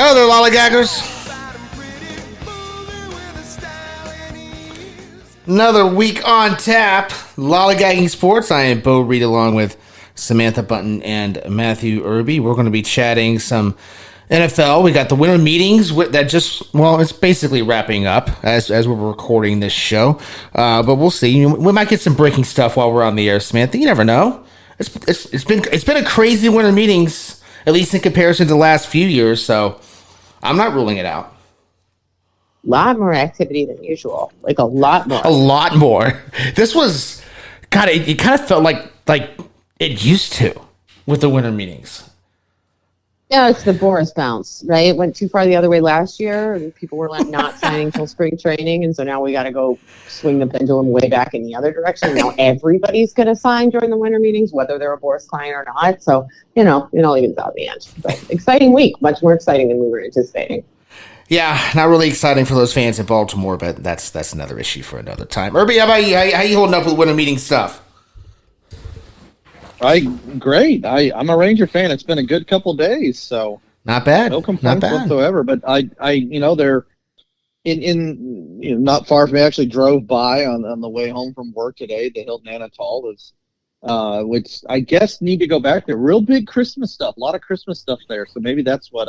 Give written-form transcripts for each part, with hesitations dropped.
Hello there, lollygaggers. Another week on tap. Lollygagging Sports. I am Bo Reed along with Samantha Button and Matthew Irby. We're going to be chatting some NFL. We got the winter meetings that just, well, it's basically wrapping up as we're recording this show. But we'll see. We might get some breaking stuff while we're on the air, Samantha. You never know. It's been a crazy winter meetings, at least in comparison to the last few years. So I'm not ruling it out. A lot more activity than usual. Like a lot more. A lot more. This was, God, it kind of felt like it used to with the winter meetings. Yeah, it's the Boris bounce, right? It went too far the other way last year, and people were like not signing till spring training, and so now we got to go swing the pendulum way back in the other direction. Now everybody's going to sign during the winter meetings, whether they're a Boris client or not. So, it all evens out in the end. But exciting week, much more exciting than we were anticipating. Yeah, not really exciting for those fans in Baltimore, but that's another issue for another time. Irby, how about you? How you holding up with winter meeting stuff? Great. I'm a Ranger fan. It's been a good couple days, so not bad. No complaints whatsoever. But they're in not far from me. I actually drove by on the way home from work today. The Hilton Anatol is, which I guess need to go back there. Real big Christmas stuff. A lot of Christmas stuff there. So maybe that's what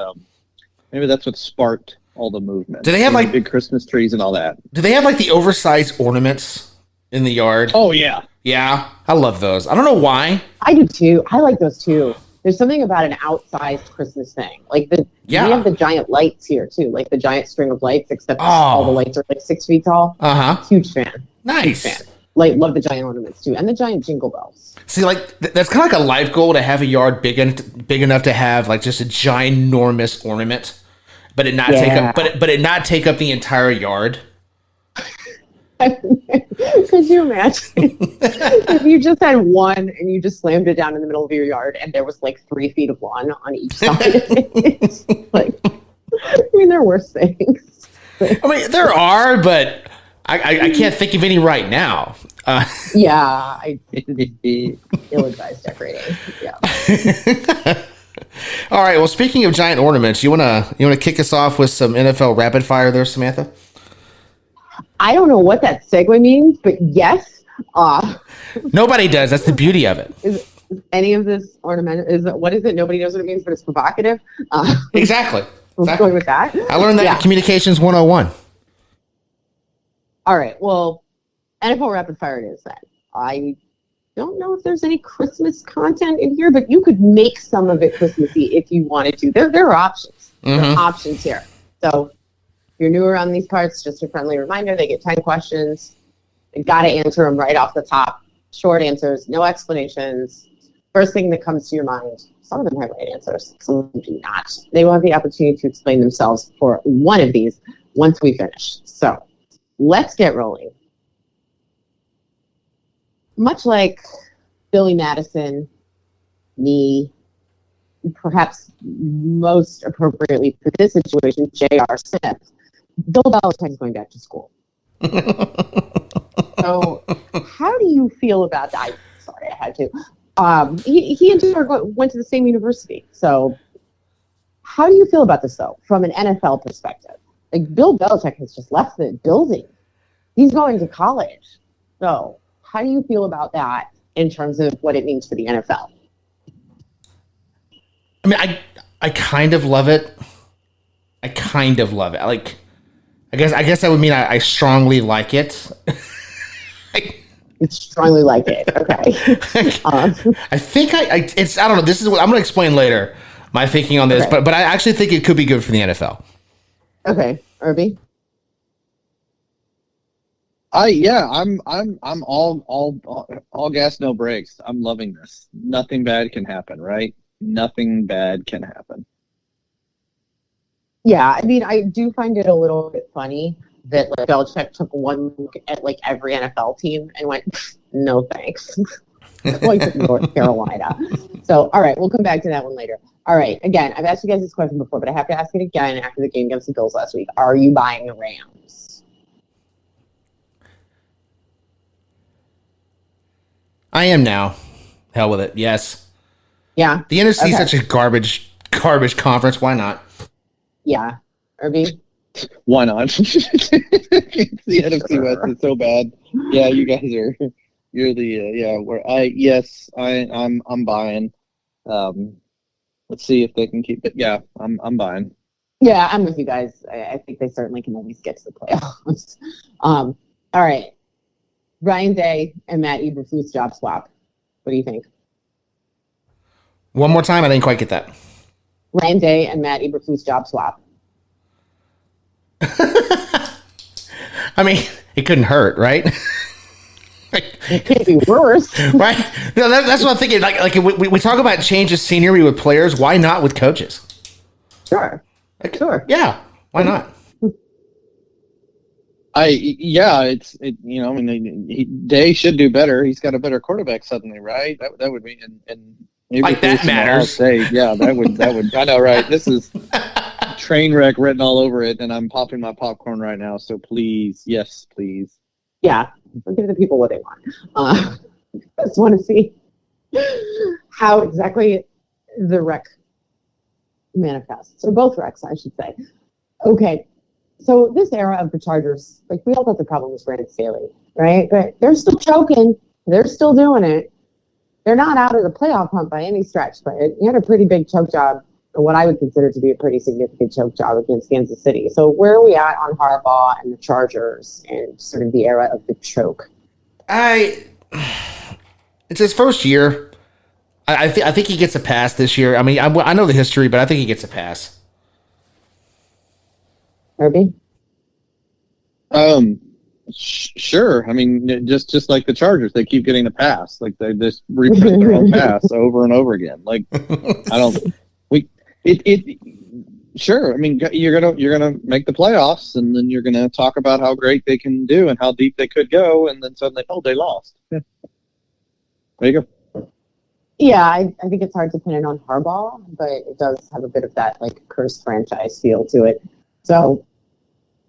sparked all the movement. Do they have like big Christmas trees and all that? Do they have like the oversized ornaments in the yard? Oh yeah. Yeah, I love those. I don't know why. I do too. I like those too. There's something about an outsized Christmas thing. Like we have the giant lights here too, like the giant string of lights, except all the lights are like 6 feet tall. Huge fan. Nice. Huge fan. Like love the giant ornaments too, and the giant jingle bells. See, like that's kind of like a life goal to have a yard big enough to have like just a ginormous ornament, but it not take up the entire yard. Could you imagine if you just had one and you just slammed it down in the middle of your yard and there was like 3 feet of lawn on each side? There are worse things. I mean, there are, but I can't think of any right now. Ill-advised decorating. Yeah. All right. Well, speaking of giant ornaments, you wanna kick us off with some NFL rapid fire there, Samantha? I don't know what that segue means, but yes. Nobody does. That's the beauty of it. Is any of this ornamental? What is it? Nobody knows what it means, but it's provocative. Exactly. Let's go with that. I learned that in Communications 101. All right. Well, NFL rapid fire it is then. I don't know if there's any Christmas content in here, but you could make some of it Christmassy if you wanted to. There are options. There are options here. So if you're newer on these parts, just a friendly reminder, they get 10 questions. They got to answer them right off the top. Short answers, no explanations. First thing that comes to your mind. Some of them have right answers. Some of them do not. They will have the opportunity to explain themselves for one of these once we finish. So let's get rolling. Much like Billy Madison, me, perhaps most appropriately for this situation, J.R. Smith, Bill Belichick is going back to school. So how do you feel about that? Sorry, I had to. He and J.R. went to the same university. So how do you feel about this, though, from an NFL perspective? Like, Bill Belichick has just left the building. He's going to college. So how do you feel about that in terms of what it means for the NFL? I mean, I kind of love it. I guess that would mean I strongly like it. You strongly like it. Okay. I think it's I don't know. This is what I'm going to explain later. My thinking on this, but I actually think it could be good for the NFL. Okay, Irby. I'm all gas, no brakes. I'm loving this. Nothing bad can happen, right? Nothing bad can happen. Yeah, I mean, I do find it a little bit funny that like Belichick took one look at like every NFL team and went, no thanks. Like North Carolina. So, all right, we'll come back to that one later. All right, again, I've asked you guys this question before, but I have to ask it again after the game against the Bills last week. Are you buying the Rams? I am now. Hell with it. Yes. Yeah. The NFC is such a garbage conference. Why not? Yeah. Irby? Why not? The NFC West is so bad. Yeah, you guys are. You're I'm buying. Let's see if they can keep it. Yeah, I'm buying. Yeah, I'm with you guys. I think they certainly can at least get to the playoffs. All right. Ryan Day and Matt Eberflus job swap. What do you think? One more time, I didn't quite get that. Ryan Day and Matt Eberflus job swap. I mean, it couldn't hurt, right? It could be worse. Right? No, that's what I'm thinking. Like we talk about change of scenery with players. Why not with coaches? Sure. Sure. Yeah. Why not? Day should do better. He's got a better quarterback suddenly, right? That would be and like that matters. Yeah, that would. I know, right? This is train wreck written all over it, and I'm popping my popcorn right now. So please, yes, please. Yeah, give the people what they want. I just want to see how exactly the wreck manifests, or both wrecks, I should say. Okay, so this era of the Chargers, like we all thought the problem was Brandon Staley, right? But they're still choking. They're still doing it. They're not out of the playoff hunt by any stretch, but he had a pretty big choke job, or what I would consider to be a pretty significant choke job against Kansas City. So where are we at on Harbaugh and the Chargers and sort of the era of the choke? It's his first year. I think he gets a pass this year. I mean, I know the history, but I think he gets a pass. Irby? Sure. I mean, just like the Chargers, they keep getting a pass. Like they just repeat their own pass over and over again. Like Sure. I mean, you're gonna make the playoffs, and then you're gonna talk about how great they can do and how deep they could go, and then suddenly, they lost. Yeah. There you go. Yeah, I think it's hard to pin it on Harbaugh, but it does have a bit of that like cursed franchise feel to it. So,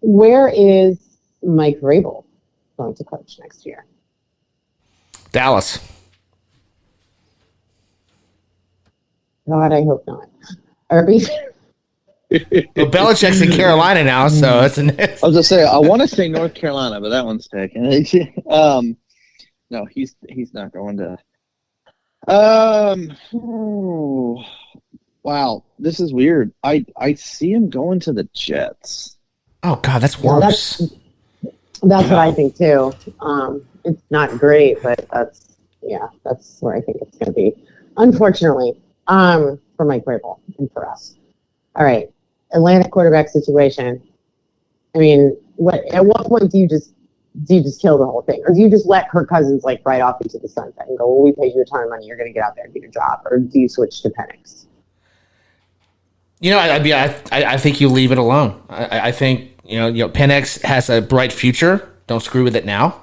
where is Mike Vrabel going to coach next year? Dallas. God, I hope not. Irby? Well, Belichick's in Carolina now, so it's an. I was gonna say I want to say North Carolina, but that one's taken. No, he's not going to. Wow, this is weird. I see him going to the Jets. Oh God, that's worse. That's what I think too. It's not great, but that's where I think it's going to be. Unfortunately, for Mike Vrabel and for us. All right, Atlanta quarterback situation. I mean, at what point do you just kill the whole thing, or do you just let Kirk Cousins like right off into the sunset and go, well, we paid you a ton of money, you're going to get out there and do your job, or do you switch to Penix? You know, I think you leave it alone. I think you know Penix has a bright future. Don't screw with it now.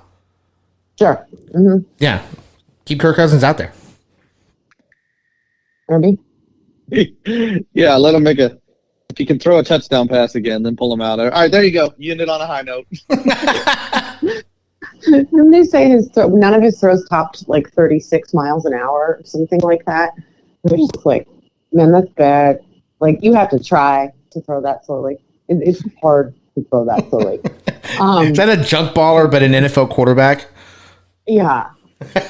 Sure. Mm-hmm. Yeah, keep Kirk Cousins out there. Irby? Yeah, let him make a. If you can throw a touchdown pass again, then pull him out. All right, there you go. You ended on a high note. Didn't they say none of his throws topped like 36 miles an hour or something like that? They're just like, man, that's bad. Like, you have to try to throw that slowly. It's hard to throw that slowly. Is that a junk baller, but an NFL quarterback? Yeah.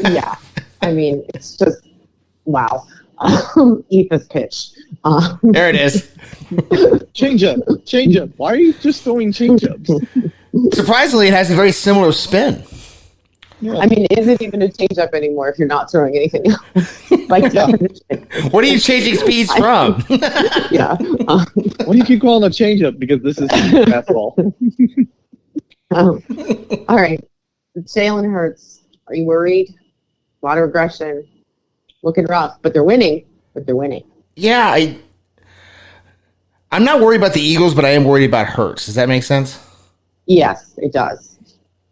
Yeah. I mean, it's just, wow. Eat this pitch. There it is. Change up. Why are you just throwing change-ups? Surprisingly, it has a very similar spin. Yeah. I mean, is it even a change-up anymore if you're not throwing anything else? Like, definition. What are you changing speeds from? Yeah. Why do you keep calling a change-up? Because this is fastball. All right. Jalen Hurts. Are you worried? A lot of aggression. Looking rough, but they're winning. Yeah, I'm not worried about the Eagles, but I am worried about Hurts. Does that make sense? Yes, it does.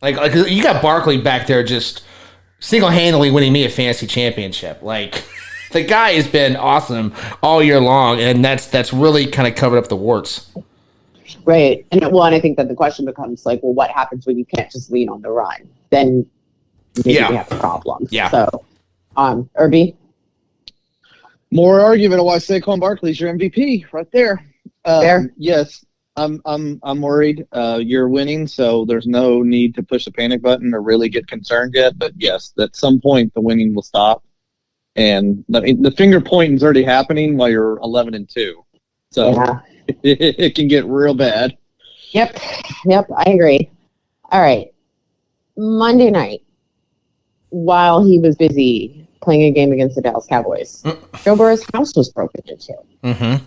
Like you got Barkley back there just single-handedly winning me a fantasy championship. Like, the guy has been awesome all year long, and that's really kind of covered up the warts. Right. And I think that the question becomes like, well, what happens when you can't just lean on the run? Then maybe we have a problem. Yeah. So, Irby? More argument of why Saquon Barkley's your MVP right there. Yes, I'm worried. You're winning, so there's no need to push the panic button or really get concerned yet. But yes, at some point the winning will stop, and the finger pointing is already happening while you're 11-2. So Yeah. it can get real bad. Yep, I agree. All right. Monday night, while he was busy playing a game against the Dallas Cowboys, Joe Burrow's house was broken into. Mm-hmm.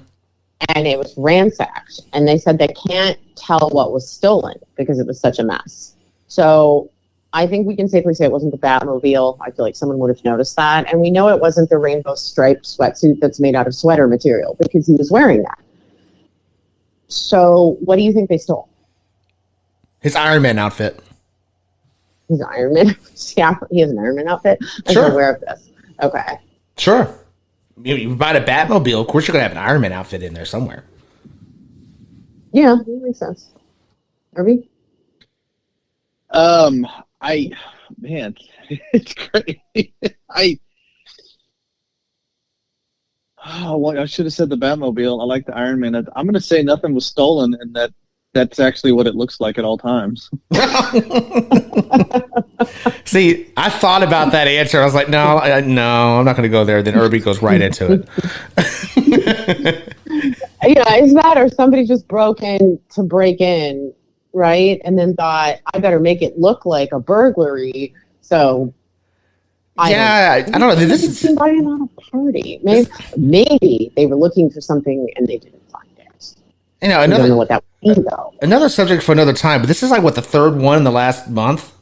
And it was ransacked. And they said they can't tell what was stolen because it was such a mess. So I think we can safely say it wasn't the Batmobile. I feel like someone would have noticed that. And we know it wasn't the rainbow striped sweatsuit that's made out of sweater material because he was wearing that. So what do you think they stole? His Iron Man outfit. His Iron Man? Yeah, he has an Iron Man outfit? I'm Sure. not aware of this. Okay. Sure. You buy a Batmobile, of course you're going to have an Iron Man outfit in there somewhere. Yeah, that makes sense. Irby? Man, it's crazy. I should have said the Batmobile. I like the Iron Man. I'm going to say nothing was stolen, and that's actually what it looks like at all times. See, I thought about that answer. I was like, no, I'm not going to go there. Then Irby goes right into it. Yeah, it's that or somebody just broke in to break in, right? And then thought, I better make it look like a burglary. So I don't know. This is somebody on a party. Maybe they were looking for something and they didn't find it. I don't know what that would be, though. Another subject for another time, but this is like what, the third one in the last month?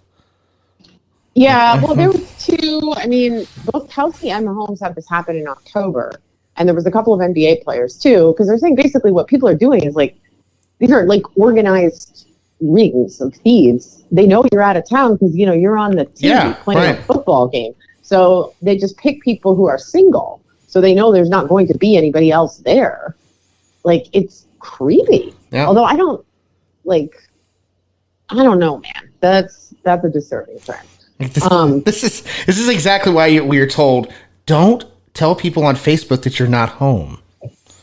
Yeah, well, there were two. I mean, both Kelsey and Mahomes had this happen in October. And there was a couple of NBA players, too, because they're saying basically what people are doing is like, these are like organized rings of thieves. They know you're out of town because, you're on the TV playing a football game. So they just pick people who are single. So they know there's not going to be anybody else there. Like, it's creepy. Yeah. Although I don't know, man. That's a disturbing trend. This is exactly why we are told, don't tell people on Facebook that you're not home.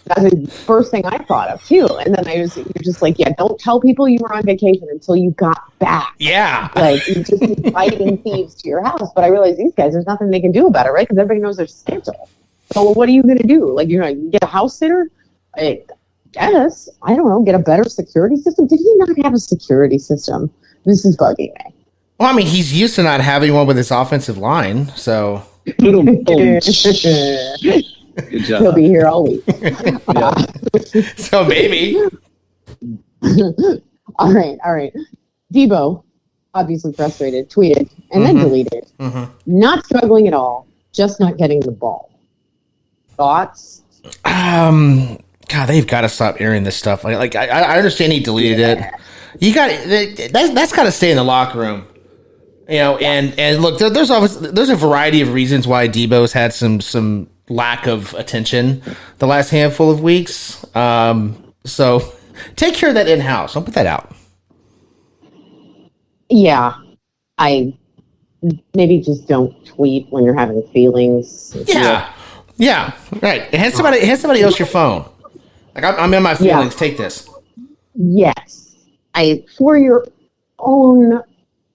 That's the first thing I thought of too. And then you're just like, yeah, don't tell people you were on vacation until you got back. Yeah. Like, you just inviting thieves to your house. But I realize these guys, there's nothing they can do about it, right? Because everybody knows their schedule. So what are you going to do? Like, you're going to get a house sitter? I guess. I don't know. Get a better security system? Did he not have a security system? This is bugging me. Well, I mean, he's used to not having one with his offensive line, so... Good job. He'll be here all week. So maybe. All right. Debo, obviously frustrated, tweeted, and then deleted. Mm-hmm. Not struggling at all, just not getting the ball. Thoughts? God, they've got to stop airing this stuff. Like I understand he deleted it. That's got to stay in the locker room. And look, there's a variety of reasons why Debo's had some lack of attention the last handful of weeks. So take care of that in-house. Don't put that out. Yeah. I maybe just don't tweet when you're having feelings. Yeah. Right. Hand somebody else your phone. Like, I'm in my feelings. Yeah. Take this. Yes. For your own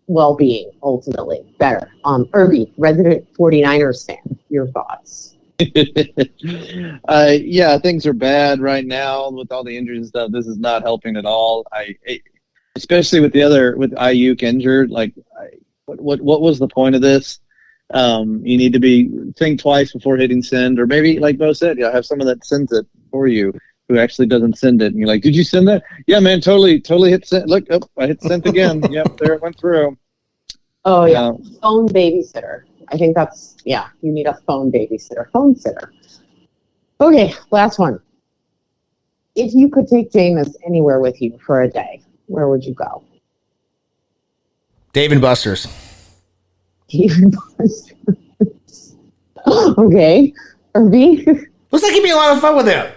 well-being, ultimately. Better. Irby, resident 49ers fan, your thoughts? Yeah, things are bad right now with all the injuries and stuff. This is not helping at all. Especially with Ayuk injured. Like, what was the point of this? You need to think twice before hitting send, or maybe, like Bo said, have someone that sends it for you who actually doesn't send it. And you're like, did you send that? Yeah, man, totally hit send. Look, I hit send again. Yep, there it went through. Oh, yeah. Phone babysitter. I think you need a phone babysitter. Phone sitter. Okay, last one. If you could take Jameis anywhere with you for a day, where would you go? Dave and Buster's. Dave and Buster's. Okay. Irby? Looks like you'd be a lot of fun with him.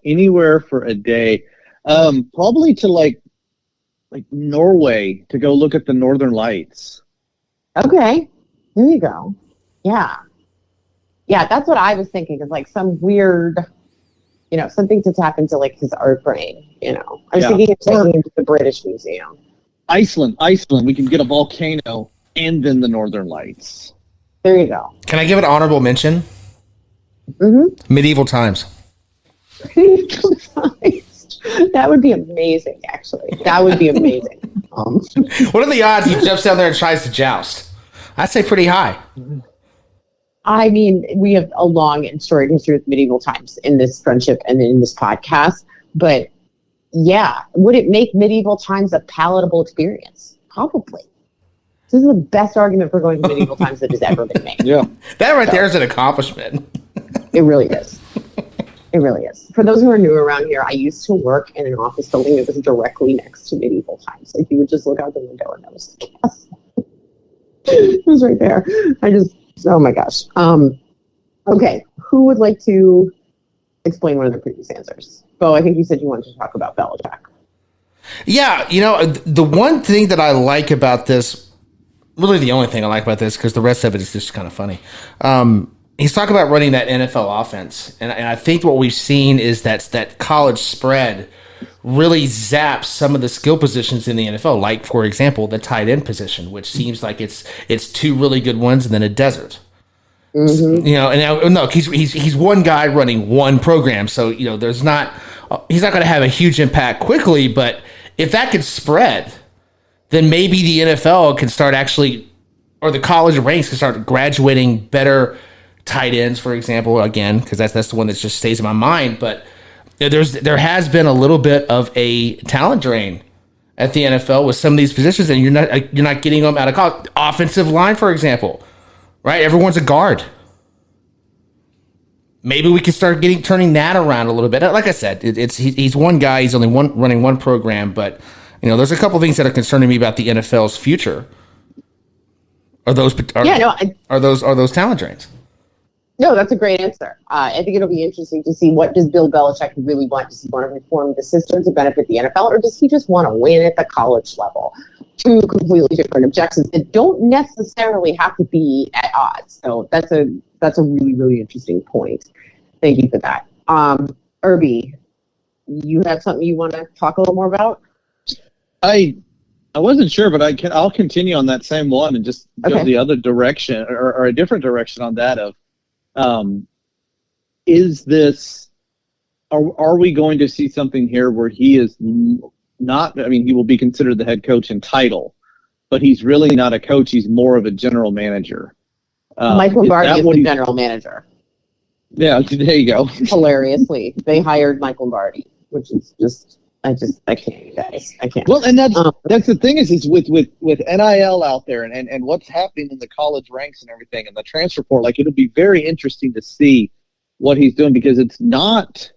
Anywhere for a day. Probably to like Norway to go look at the Northern Lights. Okay. There you go. Yeah. Yeah, that's what I was thinking, is like some weird, something to tap into like his art brain, I was thinking of taking him to the British Museum. Iceland. We can get a volcano and then the Northern Lights. There you go. Can I give an honorable mention? Mm-hmm. Medieval times. Medieval times. That would be amazing, actually. That would be amazing. What are the odds he jumps down there and tries to joust? I'd say pretty high. I mean, we have a long and storied history with medieval times in this friendship and in this podcast. But yeah, would it make medieval times a palatable experience? Probably. This is the best argument for going to medieval times that has ever been made. Yeah. That right there is an accomplishment. It really is. It really is. For those who are new around here, I used to work in an office building that was directly next to medieval times. Like, you would just look out the window and that was the castle. It was right there. Oh my gosh. Okay. Who would like to explain one of the previous answers? Bo, I think you said you wanted to talk about Belichick. Yeah, the one thing that I like about this, really the only thing I like about this, because the rest of it is just kind of funny. He's talking about running that NFL offense, and I think what we've seen is that college spread really zaps some of the skill positions in the NFL, like, for example, the tight end position, which seems like it's two really good ones and then a desert. Mm-hmm. And he's one guy running one program, so he's not going to have a huge impact quickly. But if that could spread, then maybe the NFL can start or the college ranks can start graduating better tight ends, for example. Again, because that's the one that just stays in my mind. But there has been a little bit of a talent drain at the NFL with some of these positions, and you're not getting them out of college. Offensive line, for example. Right, everyone's a guard. Maybe we can start turning that around a little bit. Like I said, he's one guy. He's only running one program, but there's a couple things that are concerning me about the NFL's future. Are those talent drains? No, that's a great answer. I think it'll be interesting to see, what does Bill Belichick really want? Does he want to reform the system to benefit the NFL, or does he just want to win at the college level? Two completely different objectives that don't necessarily have to be at odds. So that's a really, really interesting point. Thank you for that. Irby, you have something you want to talk a little more about? I wasn't sure, but I'll continue on that same one and just go the other direction or a different direction on that of, is this, are we going to see something here where he is not, he will be considered the head coach in title, but he's really not a coach. He's more of a general manager. Mike Lombardi is the general manager. Yeah, there you go. Hilariously, they hired Mike Lombardi, which is just, I can't, guys. I can't. Well, and that's the thing is with NIL out there and what's happening in the college ranks and everything and the transfer portal, like, it'll be very interesting to see what he's doing, because it's not,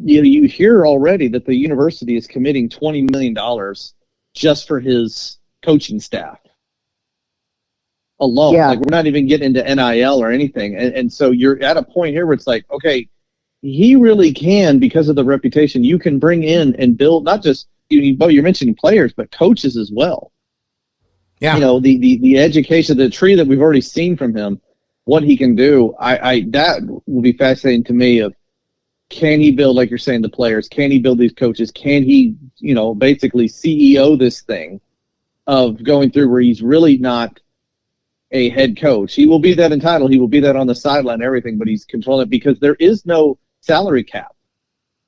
you hear already that the university is committing $20 million just for his coaching staff alone. Yeah. Like, we're not even getting into NIL or anything. And so you're at a point here where it's like, okay, he really can, because of the reputation, you can bring in and build, not just, you're mentioning players, but coaches as well. Yeah. The education, the tree that we've already seen from him, what he can do, that will be fascinating to me. Of, can he build, like you're saying, the players? Can he build these coaches? Can he, basically CEO this thing of going through where he's really not a head coach? He will be that in title. He will be that on the sideline, everything, but he's controlling it because there is no salary cap.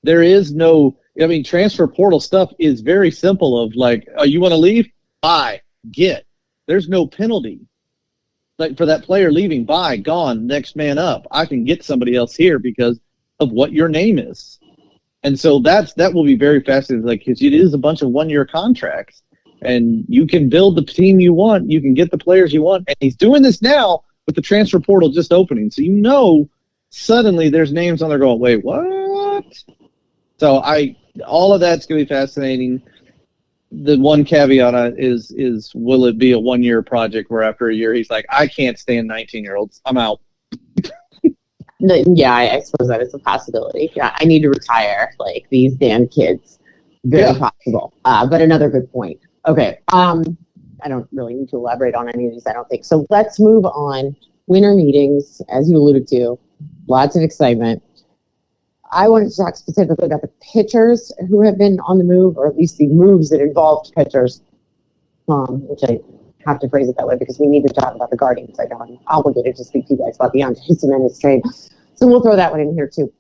There is no, transfer portal stuff is very simple of like, oh, you want to leave? Buy, get. There's no penalty. Like, for that player leaving, buy, gone, next man up. I can get somebody else here because of what your name is. And so that will be very fascinating, like, because it is a bunch of one-year contracts, and you can build the team you want. You can get the players you want. And he's doing this now with the transfer portal just opening. So, suddenly there's names on there going, wait, what? So all of that's going to be fascinating. The one caveat is will it be a one-year project where after a year he's like, I can't stand 19-year-olds. I'm out. Yeah, I suppose that is a possibility. Yeah, I need to retire, like, these damn kids. Very possible. But another good point. Okay. I don't really need to elaborate on any of these, I don't think. So let's move on winter meetings, as you alluded to, lots of excitement. I wanted to talk specifically about the pitchers who have been on the move, or at least the moves that involved pitchers, which I have to phrase it that way because we need to talk about the Guardians. I know I'm obligated to speak to you guys about the Andre Jimenez trade. So we'll throw that one in here too,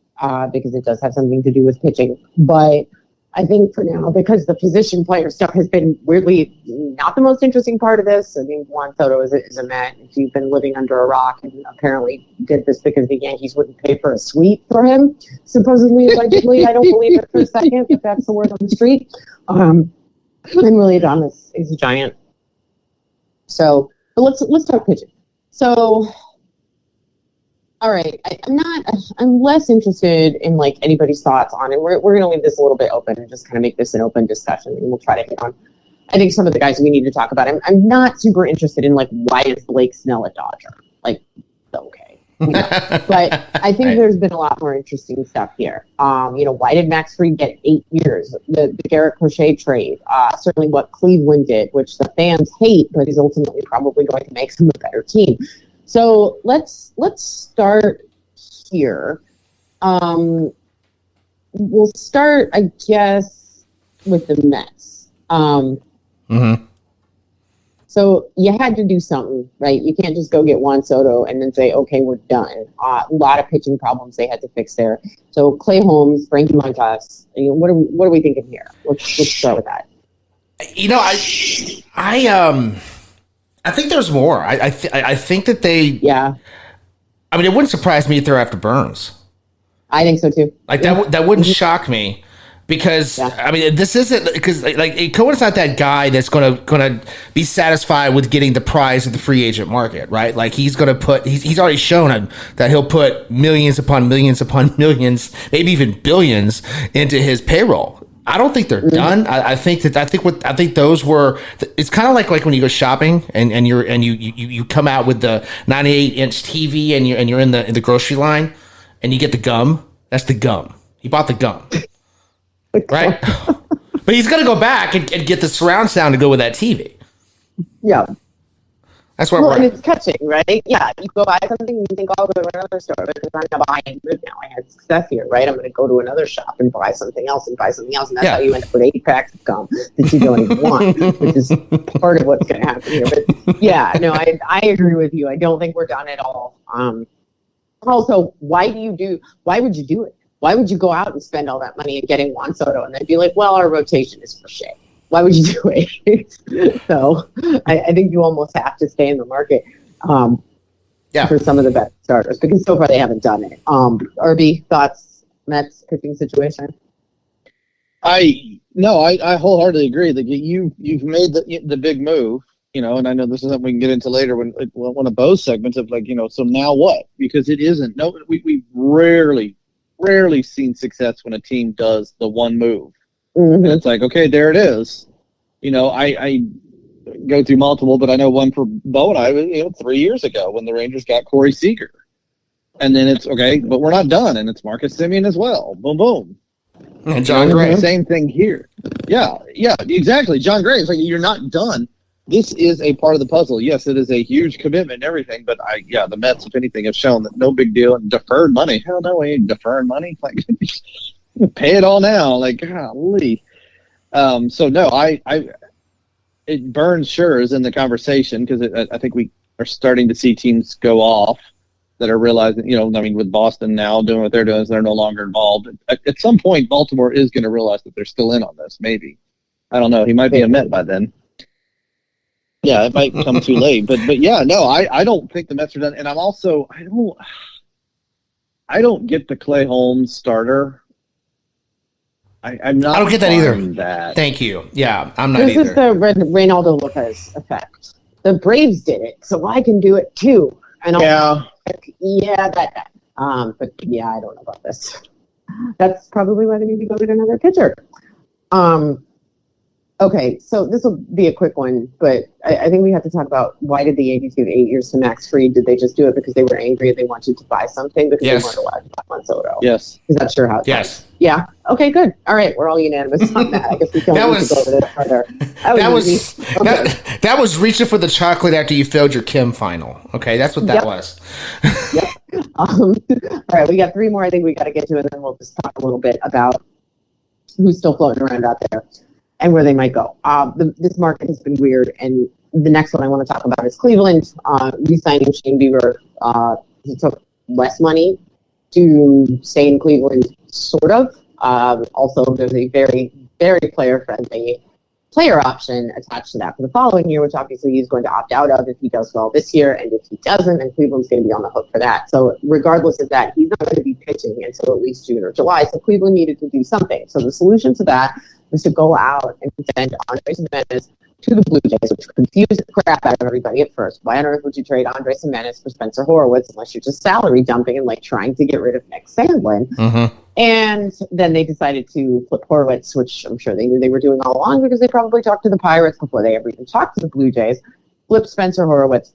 because it does have something to do with pitching. But I think for now, because the position player stuff has been weirdly not the most interesting part of this. I mean, Juan Soto is a Met. If you've been living under a rock and apparently did this because the Yankees wouldn't pay for a suite for him, supposedly, allegedly. I don't believe it for a second, but that's the word on the street. And Willie Adames is a giant. So, but let's talk pitching. So, all right, I'm less interested in like anybody's thoughts on it. We're going to leave this a little bit open and just kind of make this an open discussion, and we'll try to hit on, I think, some of the guys we need to talk about. I'm not super interested in like, why is Blake Snell a Dodger? Like, okay. But I think there's been a lot more interesting stuff here. Why did Max Fried get 8 years? The Garrett Crochet trade, certainly what Cleveland did, which the fans hate, but is ultimately probably going to make them a better team. So let's start here. We'll start, I guess, with the Mets. So you had to do something, right? You can't just go get Juan Soto and then say, okay, we're done. A lot of pitching problems they had to fix there. So Clay Holmes, Frankie Montas, what are we thinking here? Let's start with that. I think there's more. I think that they. Yeah. I mean, it wouldn't surprise me if they're after Burns. I think so too. Like that wouldn't shock me, because I mean, this isn't because like Cohen's not that guy that's gonna be satisfied with getting the prize of the free agent market, right? Like he's already shown that he'll put millions upon millions upon millions, maybe even billions into his payroll. I don't think they're done. I think those were. It's kind of like when you go shopping and you come out with the 98-inch TV and you're in the grocery line and you get the gum. That's the gum. He bought the gum, right? But he's gonna go back and get the surround sound to go with that TV. Yeah. That's where and it's catching, right? Yeah, you go buy something, you think, I'll go to another store because I'm not buying good now. I had success here, right? I'm going to go to another shop and buy something else, and that's how you end up with 8 packs of gum that you don't even want, which is part of what's going to happen here. But yeah, no, I agree with you. I don't think we're done at all. Also, why would you do it? Why would you go out and spend all that money getting Juan Soto and then be like, well, our rotation is for shit? Why would you do it? So I think you almost have to stay in the market for some of the best starters, because so far they haven't done it. RB, thoughts, Mets pitching situation? I wholeheartedly agree that you've made the big move, and I know this is something we can get into later when one of Bo's segments of so now what? Because it isn't. No, we've rarely seen success when a team does the one move. Mm-hmm. And it's like, okay, there it is. I go through multiple, but I know one for Bo and I, 3 years ago when the Rangers got Corey Seager. And then it's, okay, but we're not done. And it's Marcus Semien as well. Boom, boom. And John Gray. Same thing here. Yeah, exactly. John Gray. It's like, you're not done. This is a part of the puzzle. Yes, it is a huge commitment and everything, but the Mets, if anything, have shown that no big deal. And deferred money. Hell no, we ain't deferring money. Like, pay it all now. Like, golly. So no, Burns sure is in the conversation, because I think we are starting to see teams go off that are realizing, with Boston now doing what they're doing, is they're no longer involved. At some point, Baltimore is going to realize that they're still in on this. Maybe, I don't know. He might be a Met by then. Yeah, it might come too late, but yeah, no, I don't think the Mets are done, and I don't get the Clay Holmes starter. I'm not. I don't get that either. That. Thank you. Yeah, I'm not either. This is the Reynaldo Lopez effect. The Braves did it, so I can do it too. And that. But yeah, I don't know about this. That's probably why they need to go get another pitcher. Okay, so this will be a quick one, but I think we have to talk about why did the Yankees give 8 years to Max Fried? Did they just do it because they were angry and they wanted to buy something because Yes. they weren't allowed to buy Juan Soto? Yes. Is that sure how it Yes. went? Yeah. Okay, good. All right, we're all unanimous on that. I guess we don't need to go over this further. That was reaching for the chocolate after you failed your Kim final. Okay, that's what that was. Yep. All right, we got 3 more I think we got to get to, and then we'll just talk a little bit about who's still floating around out there and where they might go. This market has been weird, and the next one I want to talk about is Cleveland re-signing Shane Bieber. He took less money to stay in Cleveland, sort of. Also, there's a very, very player-friendly player option attached to that for the following year, which obviously he's going to opt out of if he does well this year, and if he doesn't, then Cleveland's going to be on the hook for that. So regardless of that, he's not going to be pitching until at least June or July, so Cleveland needed to do something. So the solution to that was to go out and send Andres Gimenez to the Blue Jays, which confused the crap out of everybody at first. Why on earth would you trade Andres Gimenez for Spencer Horwitz unless you're just salary dumping and like trying to get rid of Nick Sandlin? Mm-hmm. And then they decided to flip Horwitz, which I'm sure they knew they were doing all along because they probably talked to the Pirates before they ever even talked to the Blue Jays. Flip Spencer Horwitz,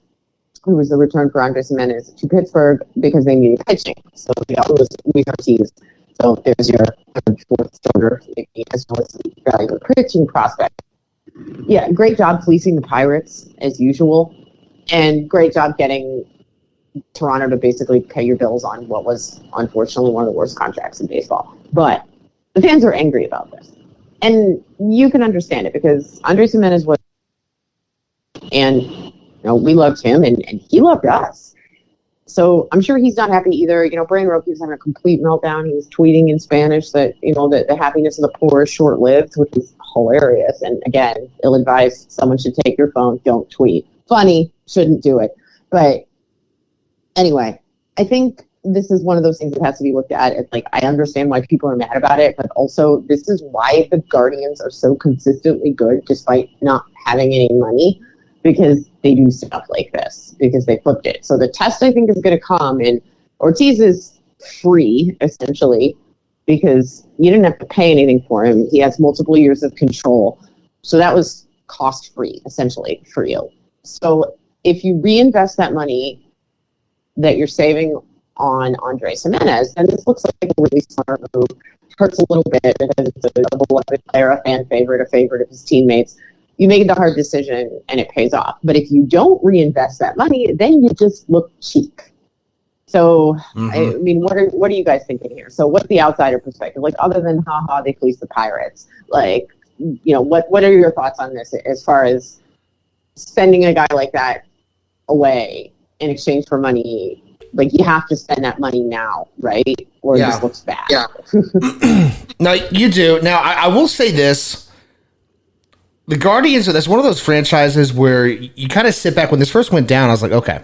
who was the return for Andres Gimenez, to Pittsburgh because they needed pitching. So they always Ortiz. So there's your third, fourth starter, as well as a very good pitching prospect. Yeah, great job fleecing the Pirates as usual, and great job getting Toronto to basically pay your bills on what was unfortunately one of the worst contracts in baseball. But the fans are angry about this, and you can understand it because Andres Gimenez was, and we loved him, and he loved us. So I'm sure he's not happy either. Brian Roque was having a complete meltdown. He was tweeting in Spanish that, the happiness of the poor is short-lived, which was hilarious. And again, ill-advised. Someone should take your phone. Don't tweet. Funny. Shouldn't do it. But anyway, I think this is one of those things that has to be looked at. It's like, I understand why people are mad about it, but also this is why the Guardians are so consistently good despite not having any money. Because they do stuff like this, because they flipped it. So the test, I think, is going to come, and Ortiz is free, essentially, because you didn't have to pay anything for him. He has multiple years of control. So that was cost-free, essentially, for you. So if you reinvest that money that you're saving on Andres Gimenez, then this looks like a really smart move. Hurts a little bit because it's a beloved player, a fan favorite, a favorite of his teammates. You make the hard decision and it pays off. But if you don't reinvest that money, then you just look cheap. So, I mean, what are you guys thinking here? So what's the outsider perspective? Like, other than, they fleeced the Pirates. Like, what are your thoughts on this as far as sending a guy like that away in exchange for money? Like, you have to spend that money now, right? Or it just looks bad. Yeah. No, you do. Now, I will say this. The Guardians, that's one of those franchises where you kind of sit back. When this first went down, I was like, okay,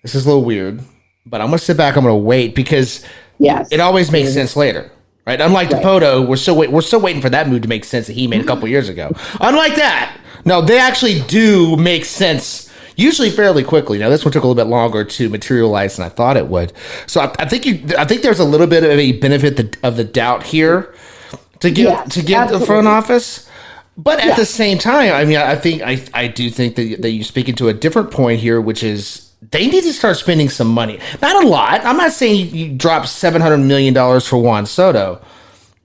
this is a little weird, but I'm going to sit back. I'm going to wait because it always makes sense later, right? Unlike Dipoto, we're still waiting for that move to make sense that he made a couple years ago. Unlike that, no, they actually do make sense, usually fairly quickly. Now, this one took a little bit longer to materialize than I thought it would. So I think there's a little bit of a benefit of the doubt here to give the front office. But at the same time, I mean, I do think that you're speaking to a different point here, which is they need to start spending some money. Not a lot. I'm not saying you drop $700 million for Juan Soto,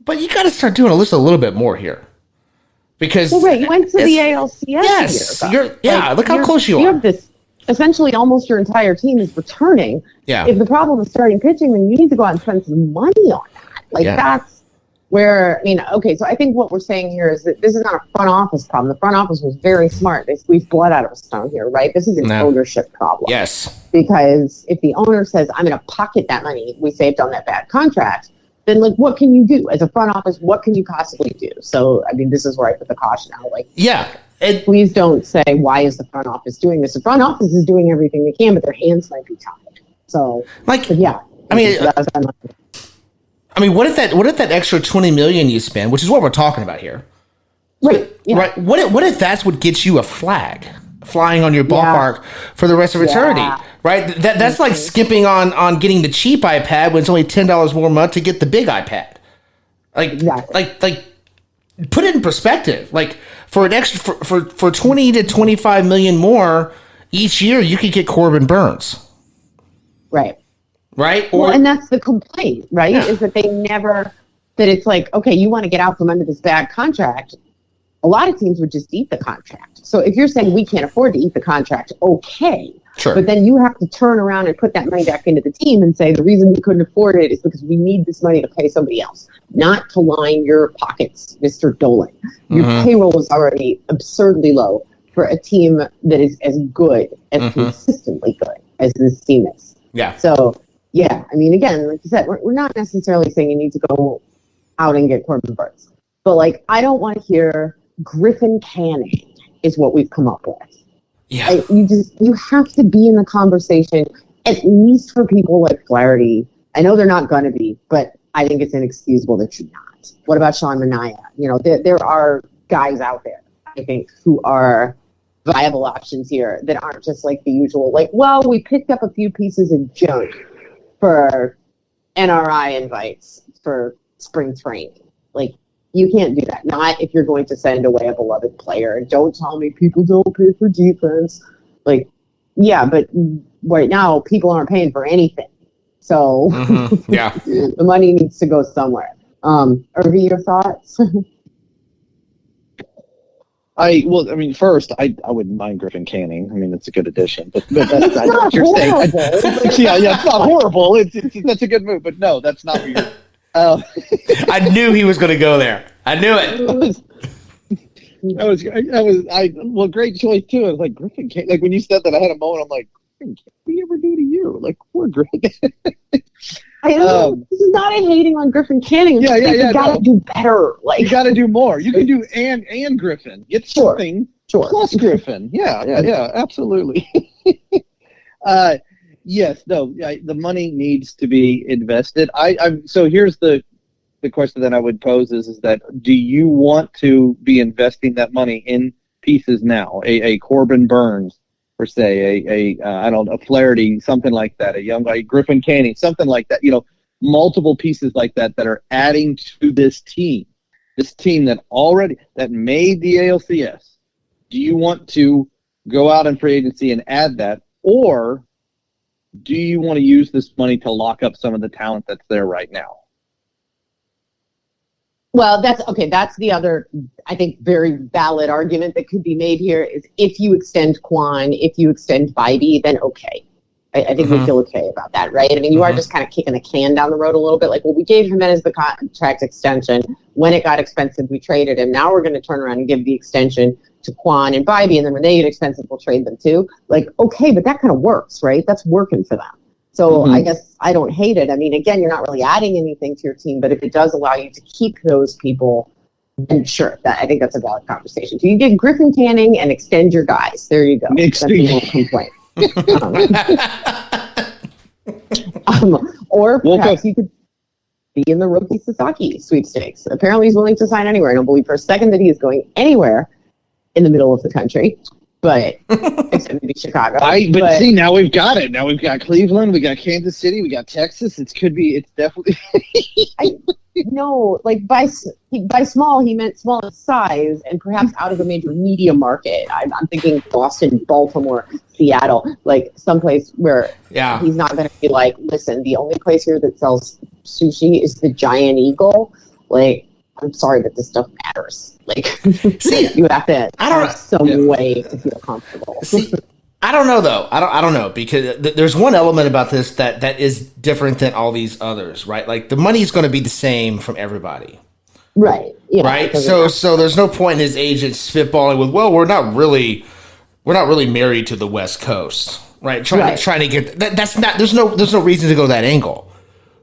but you got to start doing a little bit more here. Because you went to the ALCS. Yes, look how close you are. You have this. Essentially, almost your entire team is returning. Yeah. If the problem is starting pitching, then you need to go out and spend some money on that. That's where, so I think what we're saying here is that this is not a front office problem. The front office was very smart. They squeezed blood out of a stone here, right? This is an ownership problem. Yes. Because if the owner says, I'm going to pocket that money we saved on that bad contract, then, what can you do? As a front office, what can you possibly do? So, this is where I put the caution out. Please don't say, why is the front office doing this? The front office is doing everything they can, but their hands might be tied. So, what if that extra $20 million you spend, which is what we're talking about here, right? Yeah. Right. What if that's what gets you a flag flying on your ballpark for the rest of eternity? Right. That's like skipping on getting the cheap iPad when it's only $10 more a month to get the big iPad. put it in perspective. Like for an extra for 20 to 25 million more each year, you could get Corbin Burns. Right. Right? Well, and that's the complaint, right? Yeah. Is that they never, that it's like, okay, you want to get out from under this bad contract. A lot of teams would just eat the contract. So if you're saying we can't afford to eat the contract, okay. Sure. But then you have to turn around and put that money back into the team and say the reason we couldn't afford it is because we need this money to pay somebody else, not to line your pockets, Mr. Dolan. Your payroll is already absurdly low for a team that is as good, as consistently good as this team is. Yeah. So, yeah, I mean, again, like you said, we're not necessarily saying you need to go out and get Corbin Burns. But, like, I don't want to hear Griffin Canning is what we've come up with. Yeah. You have to be in the conversation, at least for people like Flaherty. I know they're not going to be, but I think it's inexcusable that you're not. What about Sean Manaea? You know, there are guys out there, I think, who are viable options here that aren't just like the usual, like, well, we picked up a few pieces of junk for NRI invites for spring training. Like, you can't do that. Not if you're going to send away a beloved player. And don't tell me people don't pay for defense. Like, yeah, but right now people aren't paying for anything. So yeah, the money needs to go somewhere. Irvi, your thoughts? First, I wouldn't mind Griffin Canning. I mean, it's a good addition, but that's not what you're saying. Yeah, it's not horrible. That's a good move, but no, that's not what you're. I knew he was going to go there. I knew it. Well, great choice too. I was like, Griffin Canning. Like when you said that, I had a moment. I'm like, what did we ever do to you? Like, poor Griffin. I know this is not a hating on Griffin Canning. Yeah. You got to do better. Like, you got to do more. You can do and Griffin. Get something plus Griffin. Yeah, absolutely. Yes, no, the money needs to be invested. So here's the question that I would pose is that do you want to be investing that money in pieces now? A Corbin Burns, per se, a Flaherty, something like that, a young guy, Griffin Canning, something like that. You know, multiple pieces like that are adding to this team that made the ALCS. Do you want to go out in free agency and add that, or do you want to use this money to lock up some of the talent that's there right now? Well, that's the other, I think, very valid argument that could be made here is if you extend Quan, if you extend Bybee, then okay. I think we feel okay about that, right? I mean, you are just kind of kicking the can down the road a little bit. Like, well, we gave Jimenez the contract extension. When it got expensive, we traded him. Now we're going to turn around and give the extension to Quan and Bybee, and then when they get expensive, we'll trade them too. Like, okay, but that kind of works, right? That's working for them. So I guess I don't hate it. I mean, again, you're not really adding anything to your team, but if it does allow you to keep those people, then sure, I think that's a valid conversation. So you get Griffin Canning and extend your guys. There you go. That's the whole complaint. Or perhaps you could be in the Roki Sasaki sweepstakes. Apparently he's willing to sign anywhere. I don't believe for a second that he is going anywhere in the middle of the country, but except maybe Chicago. But see, now we've got it. Now we've got Cleveland, we got Kansas City, we got Texas. It's definitely. No, like by small, he meant small in size and perhaps out of a major media market. I'm thinking Boston, Baltimore, Seattle, like someplace where he's not going to be like, listen, the only place here that sells sushi is the Giant Eagle. Like, I'm sorry that this stuff matters. Like, see, you have to have some way to feel comfortable. See, I don't know though. I don't know because there's one element about this that is different than all these others, right? Like the money's going to be the same from everybody, right? Yeah, right. So there's no point in his agent spitballing with, well, we're not really married to the West Coast, right? Trying to get that's not. There's no reason to go that angle.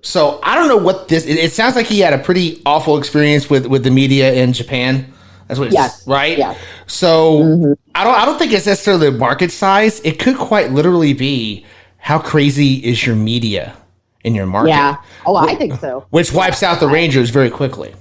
So I don't know what this. It sounds like he had a pretty awful experience with the media in Japan. That's what it's right. Yeah. So I don't think it's necessarily the market size. It could quite literally be how crazy is your media in your market. Yeah. Oh, I think so. Which wipes out the Rangers very quickly.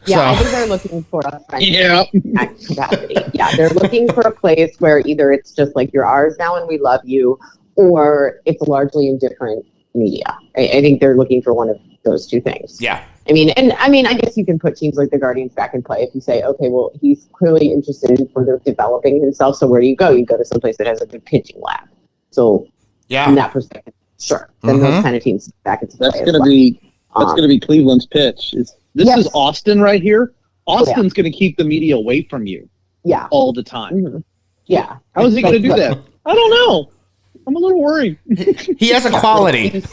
Yeah, I think they're looking for a capacity. Yeah, they're looking for a place where either it's just like you're ours now and we love you, or it's largely indifferent media. I think they're looking for one of those two things. Yeah. I guess you can put teams like the Guardians back in play if you say, okay, well, he's clearly interested in further developing himself. So where do you go? You go to someplace that has a good pitching lab. So from that perspective, sure. Then those kind of teams back into play. That's going to be Cleveland's pitch. This is Austin right here. Austin's going to keep the media away from you. Yeah. All the time. Mm-hmm. Yeah. How is he going to do that? I don't know. I'm a little worried. He has a quality.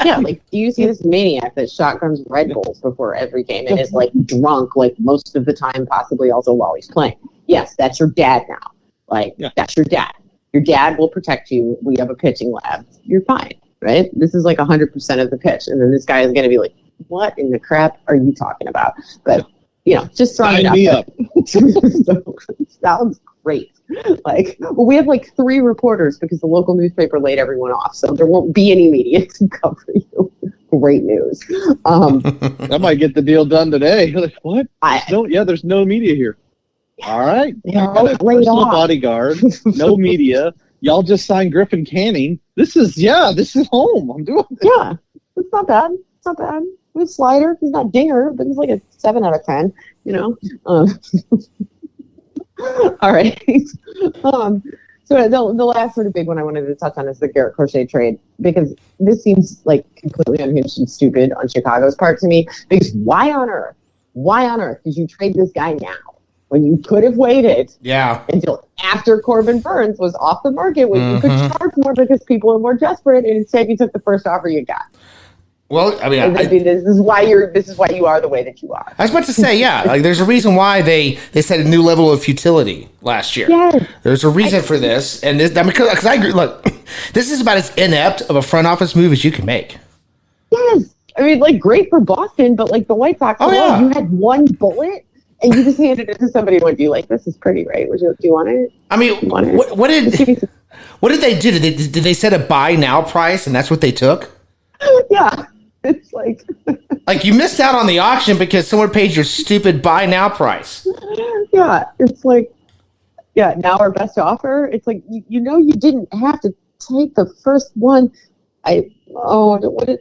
Yeah, like, do you see this maniac that shotguns Red Bulls before every game and is, like, drunk, like, most of the time, possibly also while he's playing? Yes, that's your dad now. Like, that's your dad. Your dad will protect you. We have a pitching lab. You're fine, right? This is, like, 100% of the pitch. And then this guy is going to be like, what in the crap are you talking about? But, just throwing it out there. Sounds great. Like, well, we have like 3 reporters because the local newspaper laid everyone off, so there won't be any media to cover you. Great news. That might get the deal done today. Like, what? There's no media here. All right. No bodyguard, no media. Y'all just signed Griffin Canning. This is home. I'm doing it. Yeah, it's not bad. It's not bad. He's a slider. He's not dinger, but he's like a 7 out of 10. All right. So the last sort of big one I wanted to touch on is the Garrett Crochet trade, because this seems like completely unhinged and stupid on Chicago's part to me. Because why on earth did you trade this guy now when you could have waited until after Corbin Burns was off the market when you could charge more because people are more desperate, and instead you took the first offer you got? Well, I mean, this is why you are the way that you are. I was about to say, like there's a reason why they set a new level of futility last year. Yes. There's a reason for this, and this, because I agree. Look, this is about as inept of a front office move as you can make. Yes, I mean, like, great for Boston, but like the White Sox, you had one bullet and you just handed it to somebody and went, "Do you like this? It's pretty, right? Do you want it?" I mean, what did they do? Did they set a buy now price, and that's what they took? Yeah. It's like you missed out on the auction because someone paid your stupid buy now price. Yeah, it's like, now our best offer. It's like, you didn't have to take the first one. Did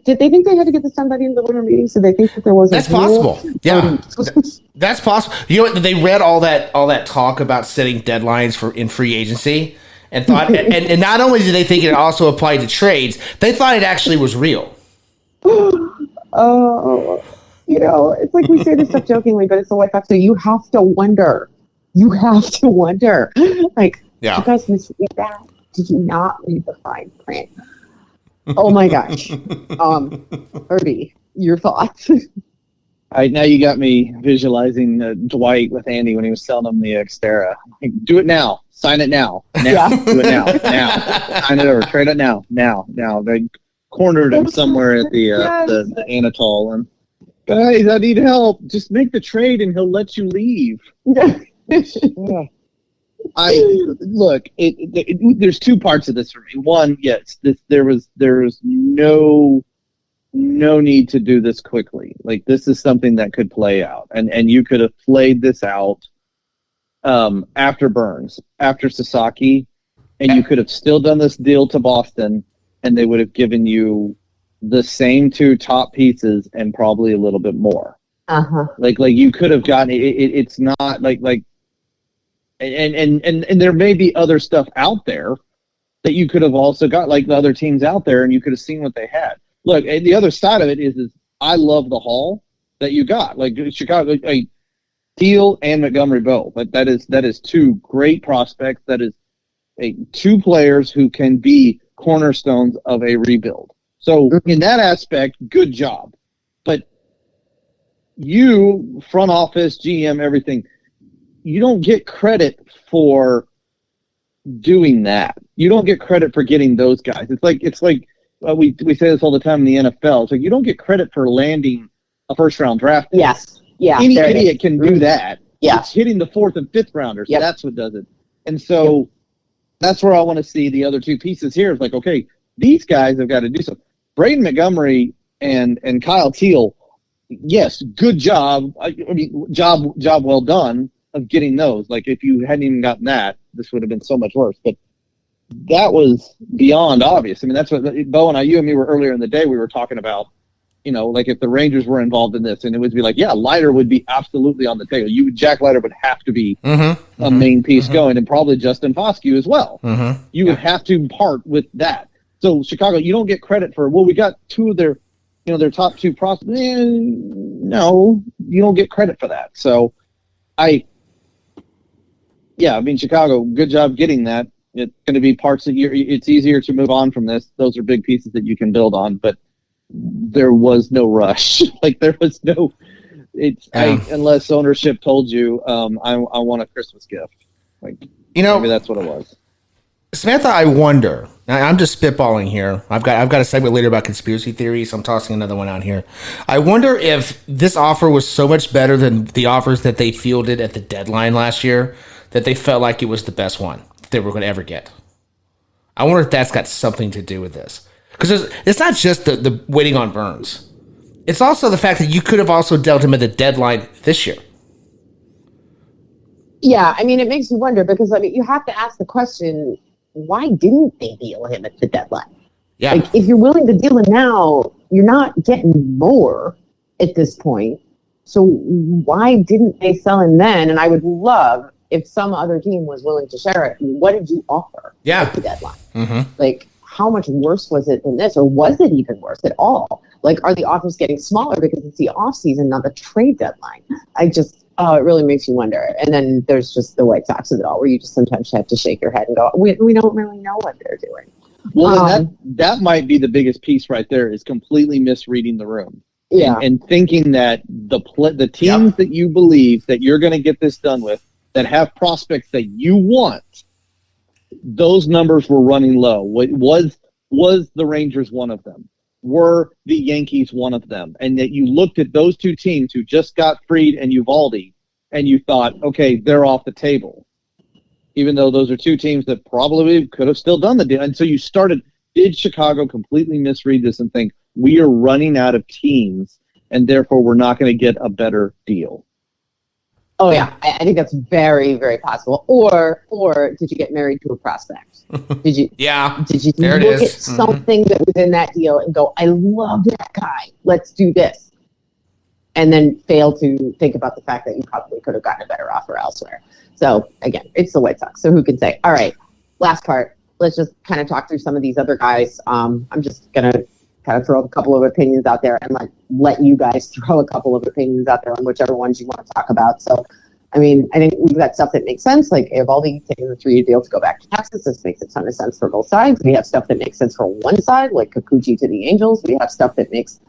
they think they had to get this done by the end of the winter meeting? So they think that there was that's possible. Yeah, that's possible. You know what? They read all that talk about setting deadlines in free agency and thought, and not only did they think it also applied to trades, they thought it actually was real. It's like we say this stuff jokingly, but it's the White Sox, so you have to wonder. Like, you guys misread that? Did you not read the fine print? Oh my gosh. Herbie, your thoughts? Now you got me visualizing Dwight with Andy when he was selling him the Xterra. Like, do it now. Sign it now. Now. Do it now. Now. Sign it over. Trade it now. Now. They cornered him somewhere at the Anatole, and guys, I need help. Just make the trade and he'll let you leave. There's 2 parts of this for me. One, yes, there was no need to do this quickly. Like, this is something that could play out, and you could have played this out after Burns, after Sasaki, and you could have still done this deal to Boston, and they would have given you the same 2 top pieces and probably a little bit more. Like you could have gotten it. It's not like and there may be other stuff out there that you could have also got, like the other teams out there, and you could have seen what they had. Look, and the other side of it is I love the haul that you got. Like Chicago, Thiel and Montgomery both. But that is 2 great prospects. That is 2 players who can be cornerstones of a rebuild. So in that aspect, good job. But you, front office, GM, everything, you don't get credit for doing that. You don't get credit for getting those guys. It's like we say this all the time in the NFL. It's like you don't get credit for landing a first-round draft pick. Yes. Yeah. Any idiot can do that. Yeah. It's hitting the 4th and 5th rounders. Yep. That's what does it. And so that's where I want to see the other 2 pieces here. It's like, okay, these guys have got to do something. Braden Montgomery and Kyle Thiel, yes, good job. I mean, job well done of getting those. Like, if you hadn't even gotten that, this would have been so much worse. But that was beyond obvious. I mean, that's what Bo and you and me were earlier in the day. We were talking about, like if the Rangers were involved in this, and it would be like, yeah, Leiter would be absolutely on the table. Jack Leiter would have to be a main piece going, and probably Justin Foscue as well. You would have to part with that. So Chicago, you don't get credit for, well, we got two of their top two prospects. No, you don't get credit for that. So Chicago, good job getting that. It's going to be parts that it's easier to move on from this. Those are big pieces that you can build on, but there was no rush. Like there was no, unless ownership told you, I want a Christmas gift. Like, maybe that's what it was. Samantha, I wonder. I'm just spitballing here. I've got a segment later about conspiracy theories. So I'm tossing another one out here. I wonder if this offer was so much better than the offers that they fielded at the deadline last year that they felt like it was the best one they were going to ever get. I wonder if that's got something to do with this. Because it's not just the waiting on Burns. It's also the fact that you could have also dealt him at the deadline this year. Yeah, I mean, it makes you wonder because, you have to ask the question, why didn't they deal him at the deadline? Yeah. Like, if you're willing to deal him now, you're not getting more at this point. So why didn't they sell him then? And I would love if some other team was willing to share it. What did you offer at the deadline? Like, how much worse was it than this? Or was it even worse at all? Like, are the offers getting smaller because it's the off season, not the trade deadline? It really makes you wonder. And then there's just the White Sox of it all, where you just sometimes have to shake your head and go, we don't really know what they're doing. Well, that might be the biggest piece right there, is completely misreading the room. Yeah. And thinking that the teams that you believe that you're going to get this done with, that have prospects that you want, those numbers were running low. Was the Rangers one of them? Were the Yankees one of them? And that you looked at those two teams who just got Fried and Uvalde, and you thought, okay, they're off the table. Even though those are two teams that probably could have still done the deal. And so did Chicago completely misread this and think, we are running out of teams, and therefore we're not going to get a better deal? Oh, yeah. I think that's very, very possible. Or did you get married to a prospect? Did you look at something that was in that deal and go, I love that guy. Let's do this. And then fail to think about the fact that you probably could have gotten a better offer elsewhere. So, again, it's the White Sox. So who can say? All right, last part. Let's just kind of talk through some of these other guys. I'm just going to kind of throw a couple of opinions out there and let you guys throw a couple of opinions out there on whichever ones you want to talk about. So, I mean, I think we've got stuff that makes sense. Like Evaldi taking the 3-year deal to go back to Texas. This makes a ton of sense for both sides. We have stuff that makes sense for one side, like Kikuchi to the Angels. We have stuff that makes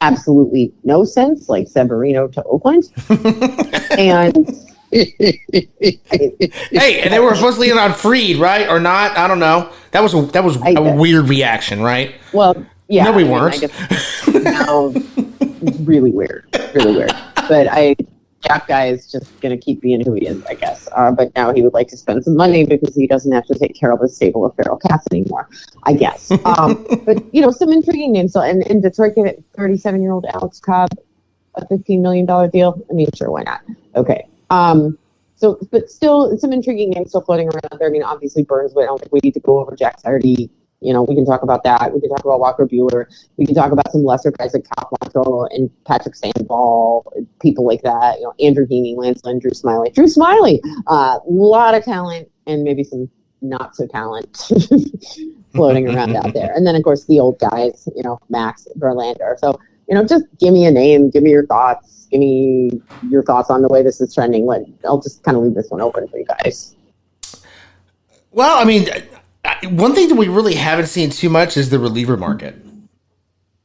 absolutely no sense, like Severino to Oakland. And hey, and they were supposedly in on Fried, right? Or not? I don't know. That was a weird reaction, right? Well, yeah. No, we weren't. I guess now, really weird. But Jack guy is just going to keep being who he is, I guess. But now he would like to spend some money because he doesn't have to take care of a stable of feral cats anymore, I guess. But, some intriguing names. So, and Detroit gave it 37-year-old Alex Cobb a $15 million deal. I mean, sure, why not? Okay. But still, some intriguing names still floating around there. I mean, obviously Burns, but I don't think we need to go over Jack Saturday. We can talk about that. We can talk about Walker Buehler. We can talk about some lesser guys like Cal Quantrill and Patrick Sandoval, people like that. Andrew Heaney, Lance Lynn, Drew Smiley. A lot of talent and maybe some not so talent floating around out there. And then, of course, the old guys, Max Verlander. So, just give me a name. Give me your thoughts. Give me your thoughts on the way this is trending. I'll just kind of leave this one open for you guys. Well, I mean, one thing that we really haven't seen too much is the reliever market.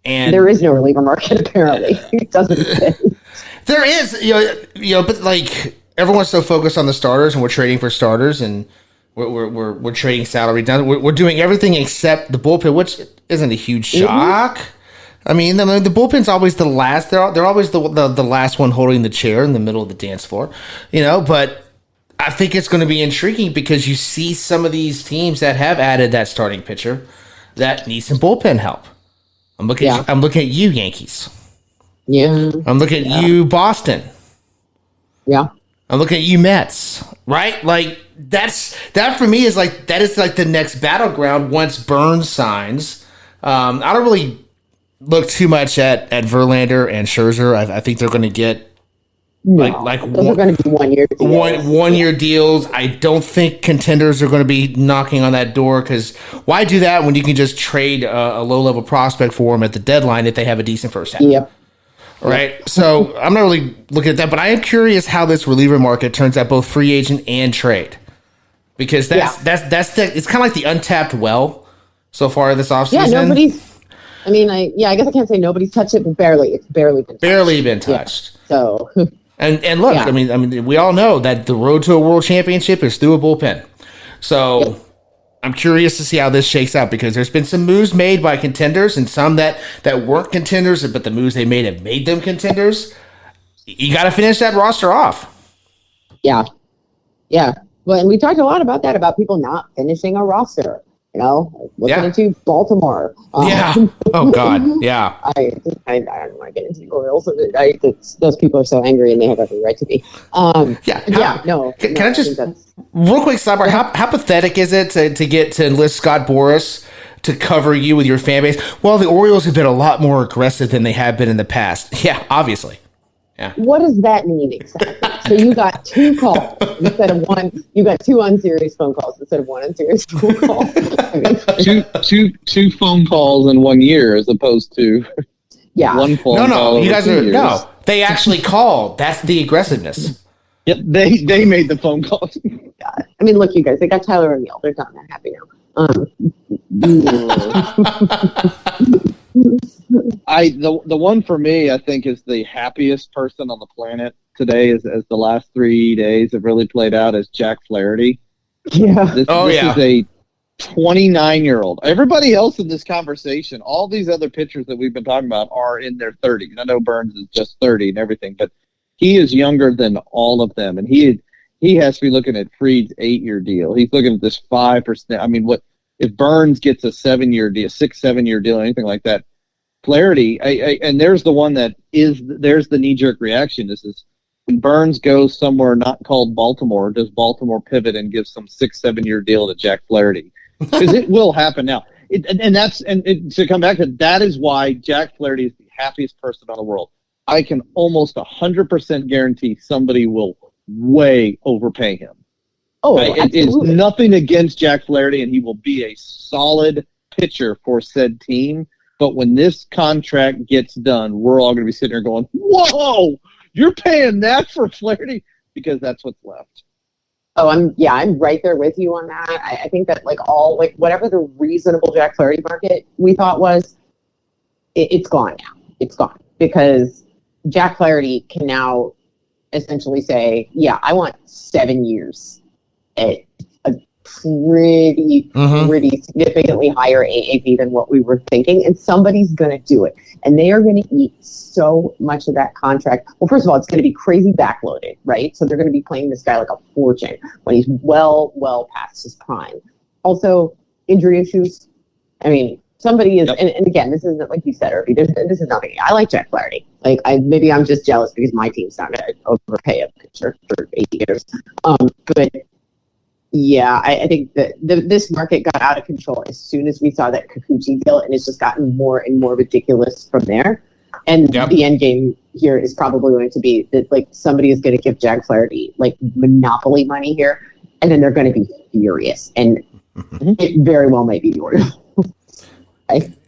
And there is no reliever market, apparently. It doesn't fit. There is, but like everyone's so focused on the starters, and we're trading for starters, and we're trading salary down. We're doing everything except the bullpen, which isn't a huge shock. Mm-hmm. I mean, the bullpen's always the last. They're always the last one holding the chair in the middle of the dance floor, But I think it's going to be intriguing because you see some of these teams that have added that starting pitcher that need some bullpen help. I'm looking at you, Yankees. Yeah. I'm looking at you, Boston. Yeah. I'm looking at you, Mets. Right? Like that for me is like the next battleground once Burns signs. I don't really look too much at Verlander and Scherzer. I think they're going to get like those are going to be 1 year deals. One year deals. I don't think contenders are going to be knocking on that door, because why do that when you can just trade a low level prospect for them at the deadline if they have a decent first half? Yep. Right. So I'm not really looking at that, but I am curious how this reliever market turns out, both free agent and trade, because that's it's kind of like the untapped well so far this offseason. Yeah, nobody's. I mean, I guess I can't say nobody's touched it, but barely. It's barely been touched. Yeah. So. And look, I mean, we all know that the road to a world championship is through a bullpen. So I'm curious to see how this shakes out, because there's been some moves made by contenders and some that weren't contenders, but the moves they made have made them contenders. You got to finish that roster off. Yeah. Well, and we talked a lot about that, about people not finishing a roster. Looking into Baltimore. Oh God. Yeah. I don't want to get into the Orioles. Those people are so angry, and they have every right to be. Can I just real quick sidebar? How pathetic is it to enlist Scott Boras to cover you with your fan base? Well, the Orioles have been a lot more aggressive than they have been in the past. Yeah, obviously. Yeah. What does that mean exactly? So you got 2 calls instead of one. You got 2 unserious phone calls instead of 1 unserious phone call. two phone calls in 1 year, as opposed to one phone call. You guys are They actually called. That's the aggressiveness. Yep, they made the phone call. God. I mean, look, you guys. They got Tyler O'Neill. They're not that happy now. The one for me, I think, is the happiest person on the planet today, as the last 3 days have really played out, is Jack Flaherty. Yeah. This is a 29-year-old. Everybody else in this conversation, all these other pitchers that we've been talking about, are in their 30s. I know Burns is just 30 and everything, but he is younger than all of them, and he has to be looking at Fried's 8-year deal. He's looking at this 5%. I mean, what if Burns gets a 7-year deal, 6-7-year deal, anything like that? Flaherty, and there's the one there's the knee-jerk reaction. This is when Burns goes somewhere not called Baltimore, does Baltimore pivot and give some 6-7-year deal to Jack Flaherty? Because it will happen now. To come back to that is why Jack Flaherty is the happiest person in the world. I can almost 100% guarantee somebody will way overpay him. Oh, it is nothing against Jack Flaherty, and he will be a solid pitcher for said team. But when this contract gets done, we're all going to be sitting here going, "Whoa, you're paying that for Flaherty?" Because that's what's left. Oh, I'm right there with you on that. I think that whatever the reasonable Jack Flaherty market we thought was, it's gone now. It's gone, because Jack Flaherty can now essentially say, "Yeah, I want 7 years at a pretty significantly higher AAV than what we were thinking," and somebody's going to do it, and they are going to eat so much of that contract. Well, first of all, it's going to be crazy backloaded, right? So they're going to be paying this guy like a fortune when he's well past his prime. Also, injury issues. I mean, somebody is, and again, this isn't like you said, Irby. This is nothing. I like Jack Flaherty. Maybe I'm just jealous because my team's not going to overpay a pitcher for 8 years. But yeah, I think that this market got out of control as soon as we saw that Kikuchi deal, and it's just gotten more and more ridiculous from there. And the end game here is probably going to be that somebody is going to give Jack Flaherty monopoly money here, and then they're going to be furious, and it very well might be the Orioles.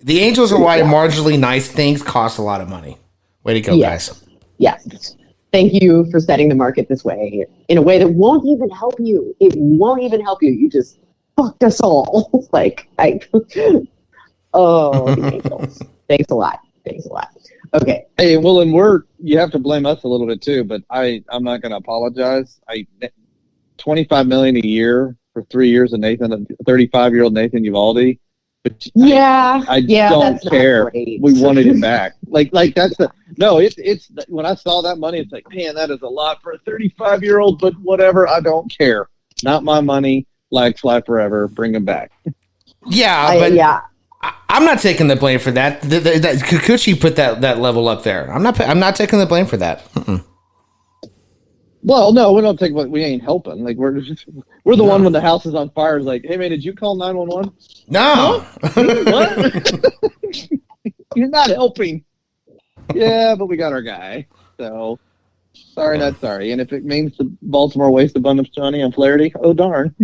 The Angels are why marginally nice things cost a lot of money. Way to go, guys. Yes. Thank you for setting the market this way, in a way that won't even help you. It won't even help you. You just fucked us all. The Angels. Thanks a lot. Okay. Hey, well, and you have to blame us a little bit too, but I'm not going to apologize. $25 million a year for 3 years of Nathan, 35-year-old Nathan Uvalde. But I don't care. We wanted it back. That's it's when I saw that money, it's like, man, that is a lot for a 35-year-old, but whatever, I don't care. Not my money. Fly forever. Bring him back. Yeah, I'm not taking the blame for that. Kikuchi put that level up there. I'm not taking the blame for that. Mm-mm. Well, no, we don't take. We ain't helping. We're the one when the house is on fire. Is like, hey man, did you call 911? No. Huh? What? You're not helping. Yeah, but we got our guy. So, sorry, not sorry. And if it means the Baltimore waste a bunch of Johnny on Flaherty, oh, darn.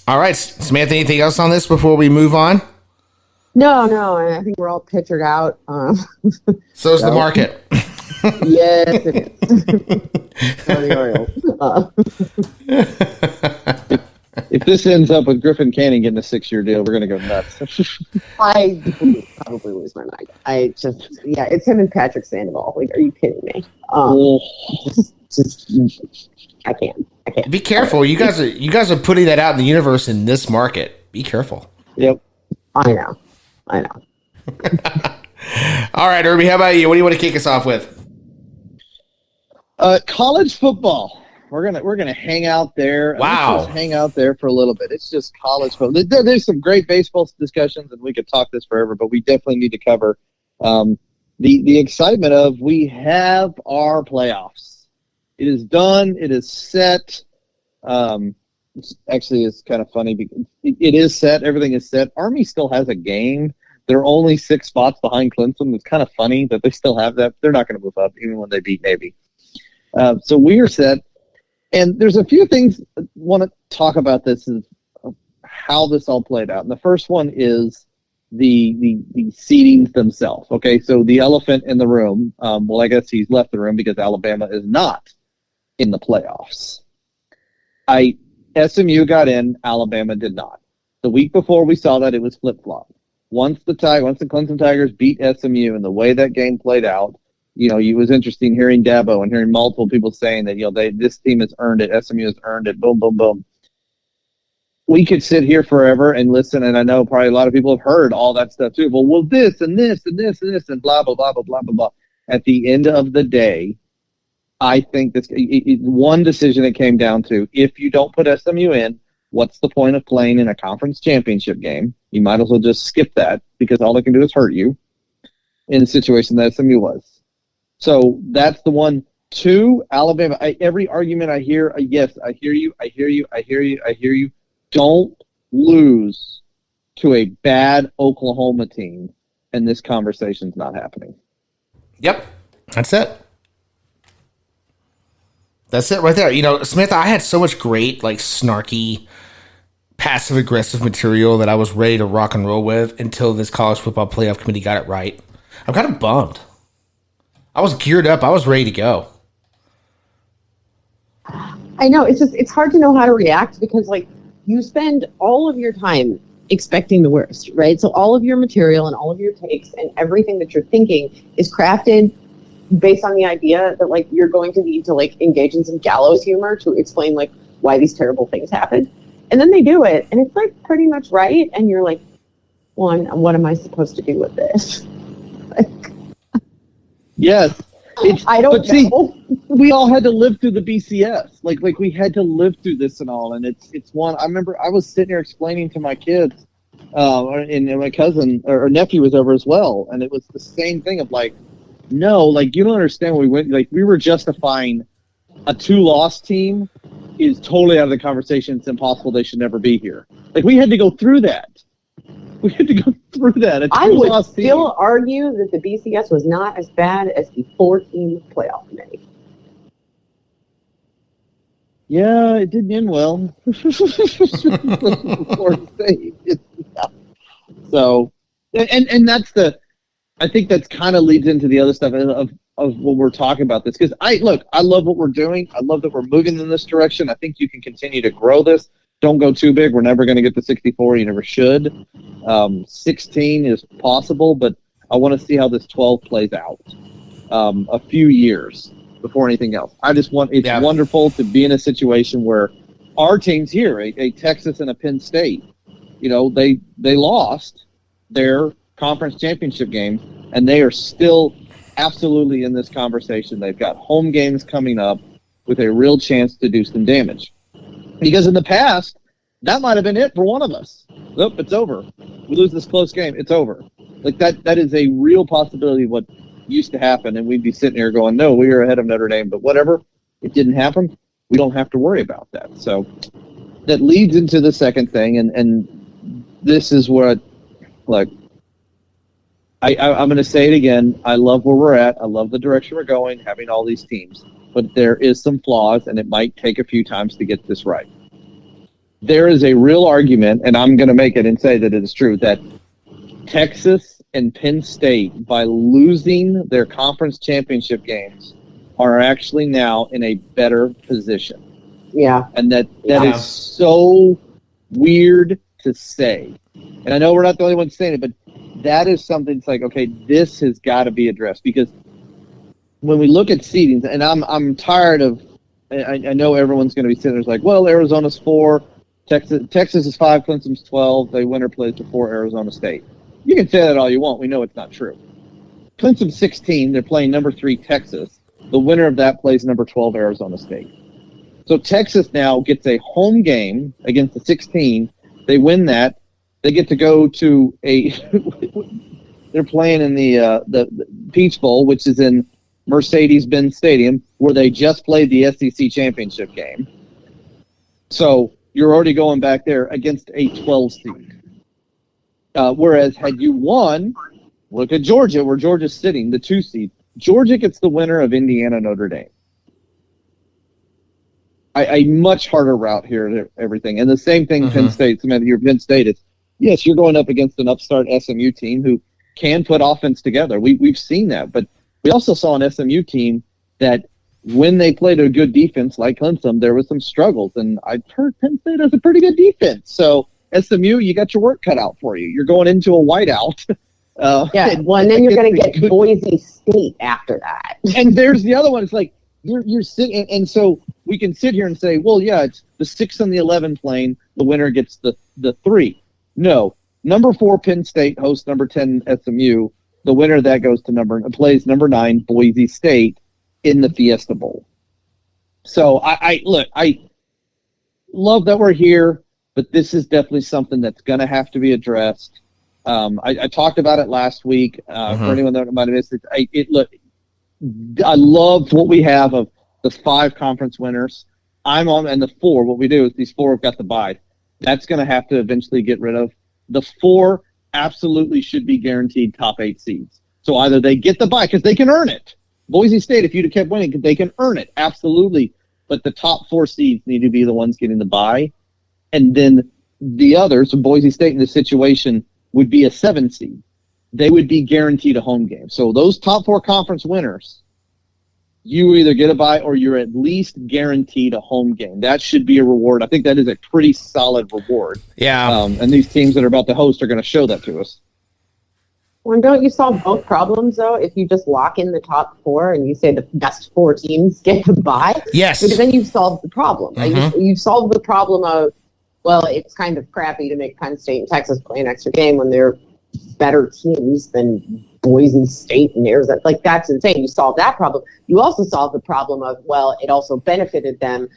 All right, Samantha, anything else on this before we move on? No. I think we're all pictured out. So's the market. Yes, it is. For the Orioles. If this ends up with Griffin Canning getting a 6-year deal, we're going to go nuts. I would probably lose my mind. It's him and Patrick Sandoval. Like, are you kidding me? I can't. Be careful. You guys are putting that out in the universe in this market. Be careful. Yep. I know. All right, Irby, how about you? What do you want to kick us off with? College football. We're gonna hang out there. Wow. Let's just hang out there for a little bit. It's just college football. There's some great baseball discussions, and we could talk this forever, but we definitely need to cover the excitement of we have our playoffs. It is done. It is set. It's kind of funny because it is set. Everything is set. Army still has a game. They're only 6 spots behind Clemson. It's kind of funny that they still have that. They're not going to move up even when they beat Navy. So we are set. And there's a few things I want to talk about this is how this all played out. And the first one is the seedings themselves. Okay, so the elephant in the room, well, I guess he's left the room because Alabama is not in the playoffs. SMU got in, Alabama did not. The week before we saw that, it was flip-flop. Once the Clemson Tigers beat SMU and the way that game played out, it was interesting hearing Dabo and hearing multiple people saying that, this team has earned it, SMU has earned it, boom, boom, boom. We could sit here forever and listen, and I know probably a lot of people have heard all that stuff too. Well, this and this and this and this and blah, blah, blah, blah, blah, blah, blah. At the end of the day, I think one decision it came down to, if you don't put SMU in, what's the point of playing in a conference championship game? You might as well just skip that because all they can do is hurt you in the situation that SMU was. So that's the one. 2, Alabama. Every argument I hear, yes, I hear you. Don't lose to a bad Oklahoma team, and this conversation's not happening. Yep, that's it. That's it right there. Samantha, I had so much great, snarky, passive-aggressive material that I was ready to rock and roll with until this college football playoff committee got it right. I'm kind of bummed. I was geared up. I was ready to go. I know. It's hard to know how to react because, you spend all of your time expecting the worst, right? So all of your material and all of your takes and everything that you're thinking is crafted based on the idea that, you're going to need to, engage in some gallows humor to explain, why these terrible things happen. And then they do it, and it's, pretty much right. And you're like, what am I supposed to do with this? Yes. I don't know. See, we all had to live through the BCS. We had to live through this and all. And it's one, I remember I was sitting here explaining to my kids, and my cousin or nephew was over as well. And it was the same thing of no, you don't understand what we went, we were justifying a 2-loss team is totally out of the conversation. It's impossible. They should never be here. We had to go through that. I would still argue that the BCS was not as bad as the 4-team playoff committee. Yeah, it didn't end well. So, and that's I think that's kind of leads into the other stuff of what we're talking about this. Because I love what we're doing. I love that we're moving in this direction. I think you can continue to grow this. Don't go too big. We're never going to get to 64. You never should. 16 is possible, but I want to see how this 12 plays out a few years before anything else. It's wonderful to be in a situation where our teams here, a Texas and a Penn State, they lost their conference championship game, and they are still absolutely in this conversation. They've got home games coming up with a real chance to do some damage. Because in the past, that might have been it for one of us. Nope, it's over. We lose this close game, it's over. That is a real possibility of what used to happen, and we'd be sitting here going, no, we were ahead of Notre Dame, but whatever. It didn't happen. we don't have to worry about that. So that leads into the second thing, and this is what, look, I'm going to say it again. I love where we're at. I love the direction we're going, having all these teams. But there is some flaws, and it might take a few times to get this right. There is a real argument, and I'm going to make it and say that it is true, that Texas and Penn State, by losing their conference championship games, are actually now in a better position. Yeah. And that is so weird to say. And I know we're not the only ones saying it, but that is something that's like, okay, this has got to be addressed, because when we look at seedings, and I'm tired of, I know everyone's going to be sitting there like, well, Arizona's 4, Texas is 5, Clemson's 12, they winner plays before Arizona State. You can say that all you want. We know it's not true. Clemson's 16, they're playing number 3 Texas. The winner of that plays number 12 Arizona State. So Texas now gets a home game against the 16. They win that. They get to go to they're playing in the Peach Bowl, which is in Mercedes-Benz Stadium, where they just played the SEC championship game. So you're already going back there against a 12 seed. Whereas had you won, look at Georgia, where Georgia's sitting, the 2 seed. Georgia gets the winner of Indiana Notre Dame. A much harder route here to everything. And the same thing Penn State, Samantha, your Penn State, it's, yes, you're going up against an upstart SMU team who can put offense together. We've seen that. But we also saw an SMU team that when they played a good defense like Clemson, there was some struggles. And I've heard Penn State has a pretty good defense. So SMU, you got your work cut out for you. You're going into a whiteout. And then you're going to get Boise State after that. And there's the other one. It's like you're sitting, and so we can sit here and say, well, yeah, it's the 6 and the 11 playing. The winner gets the 3. No, number 4 Penn State hosts number 10 SMU. The winner of that goes to plays number 9 Boise State in the Fiesta Bowl. So I love that we're here, but this is definitely something that's going to have to be addressed. I talked about it last week. For anyone that might have missed it, I love what we have of the 5 conference winners. I'm on, and the 4. What we do is these 4 have got the bye. That's going to have to eventually get rid of. The 4 absolutely should be guaranteed top 8 seeds. So either they get the bye because they can earn it. Boise State, if you'd have kept winning, they can earn it absolutely. But the top 4 seeds need to be the ones getting the bye, and then the others, Boise State in this situation, would be a 7 seed. They would be guaranteed a home game. So those top 4 conference winners, you either get a bye or you're at least guaranteed a home game. That should be a reward. I think that is a pretty solid reward. Yeah. And these teams that are about to host are going to show that to us. Well, don't you solve both problems, though, if you just lock in the top 4 and you say the best 4 teams get the bye? Yes. Because then you've solved the problem. You've solved the problem of, well, it's kind of crappy to make Penn State and Texas play an extra game when they're better teams than Boise State and Arizona. Like, that's insane. You solve that problem. You also solve the problem of, well, it also benefited them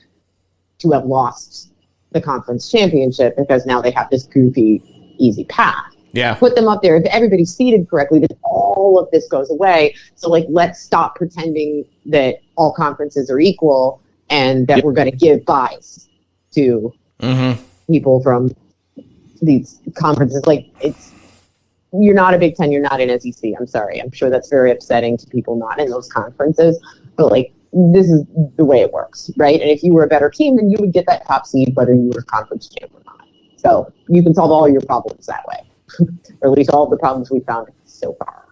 to have lost the conference championship because now they have this goofy, easy path. Yeah. Put them up there. If everybody's seated correctly, then all of this goes away. So, let's stop pretending that all conferences are equal and that we're going to give byes to people from these conferences. You're not a Big Ten, you're not an SEC. I'm sorry. I'm sure that's very upsetting to people not in those conferences. But this is the way it works, right? And if you were a better team, then you would get that top seed, whether you were conference champ or not. So you can solve all your problems that way, or at least all of the problems we found so far.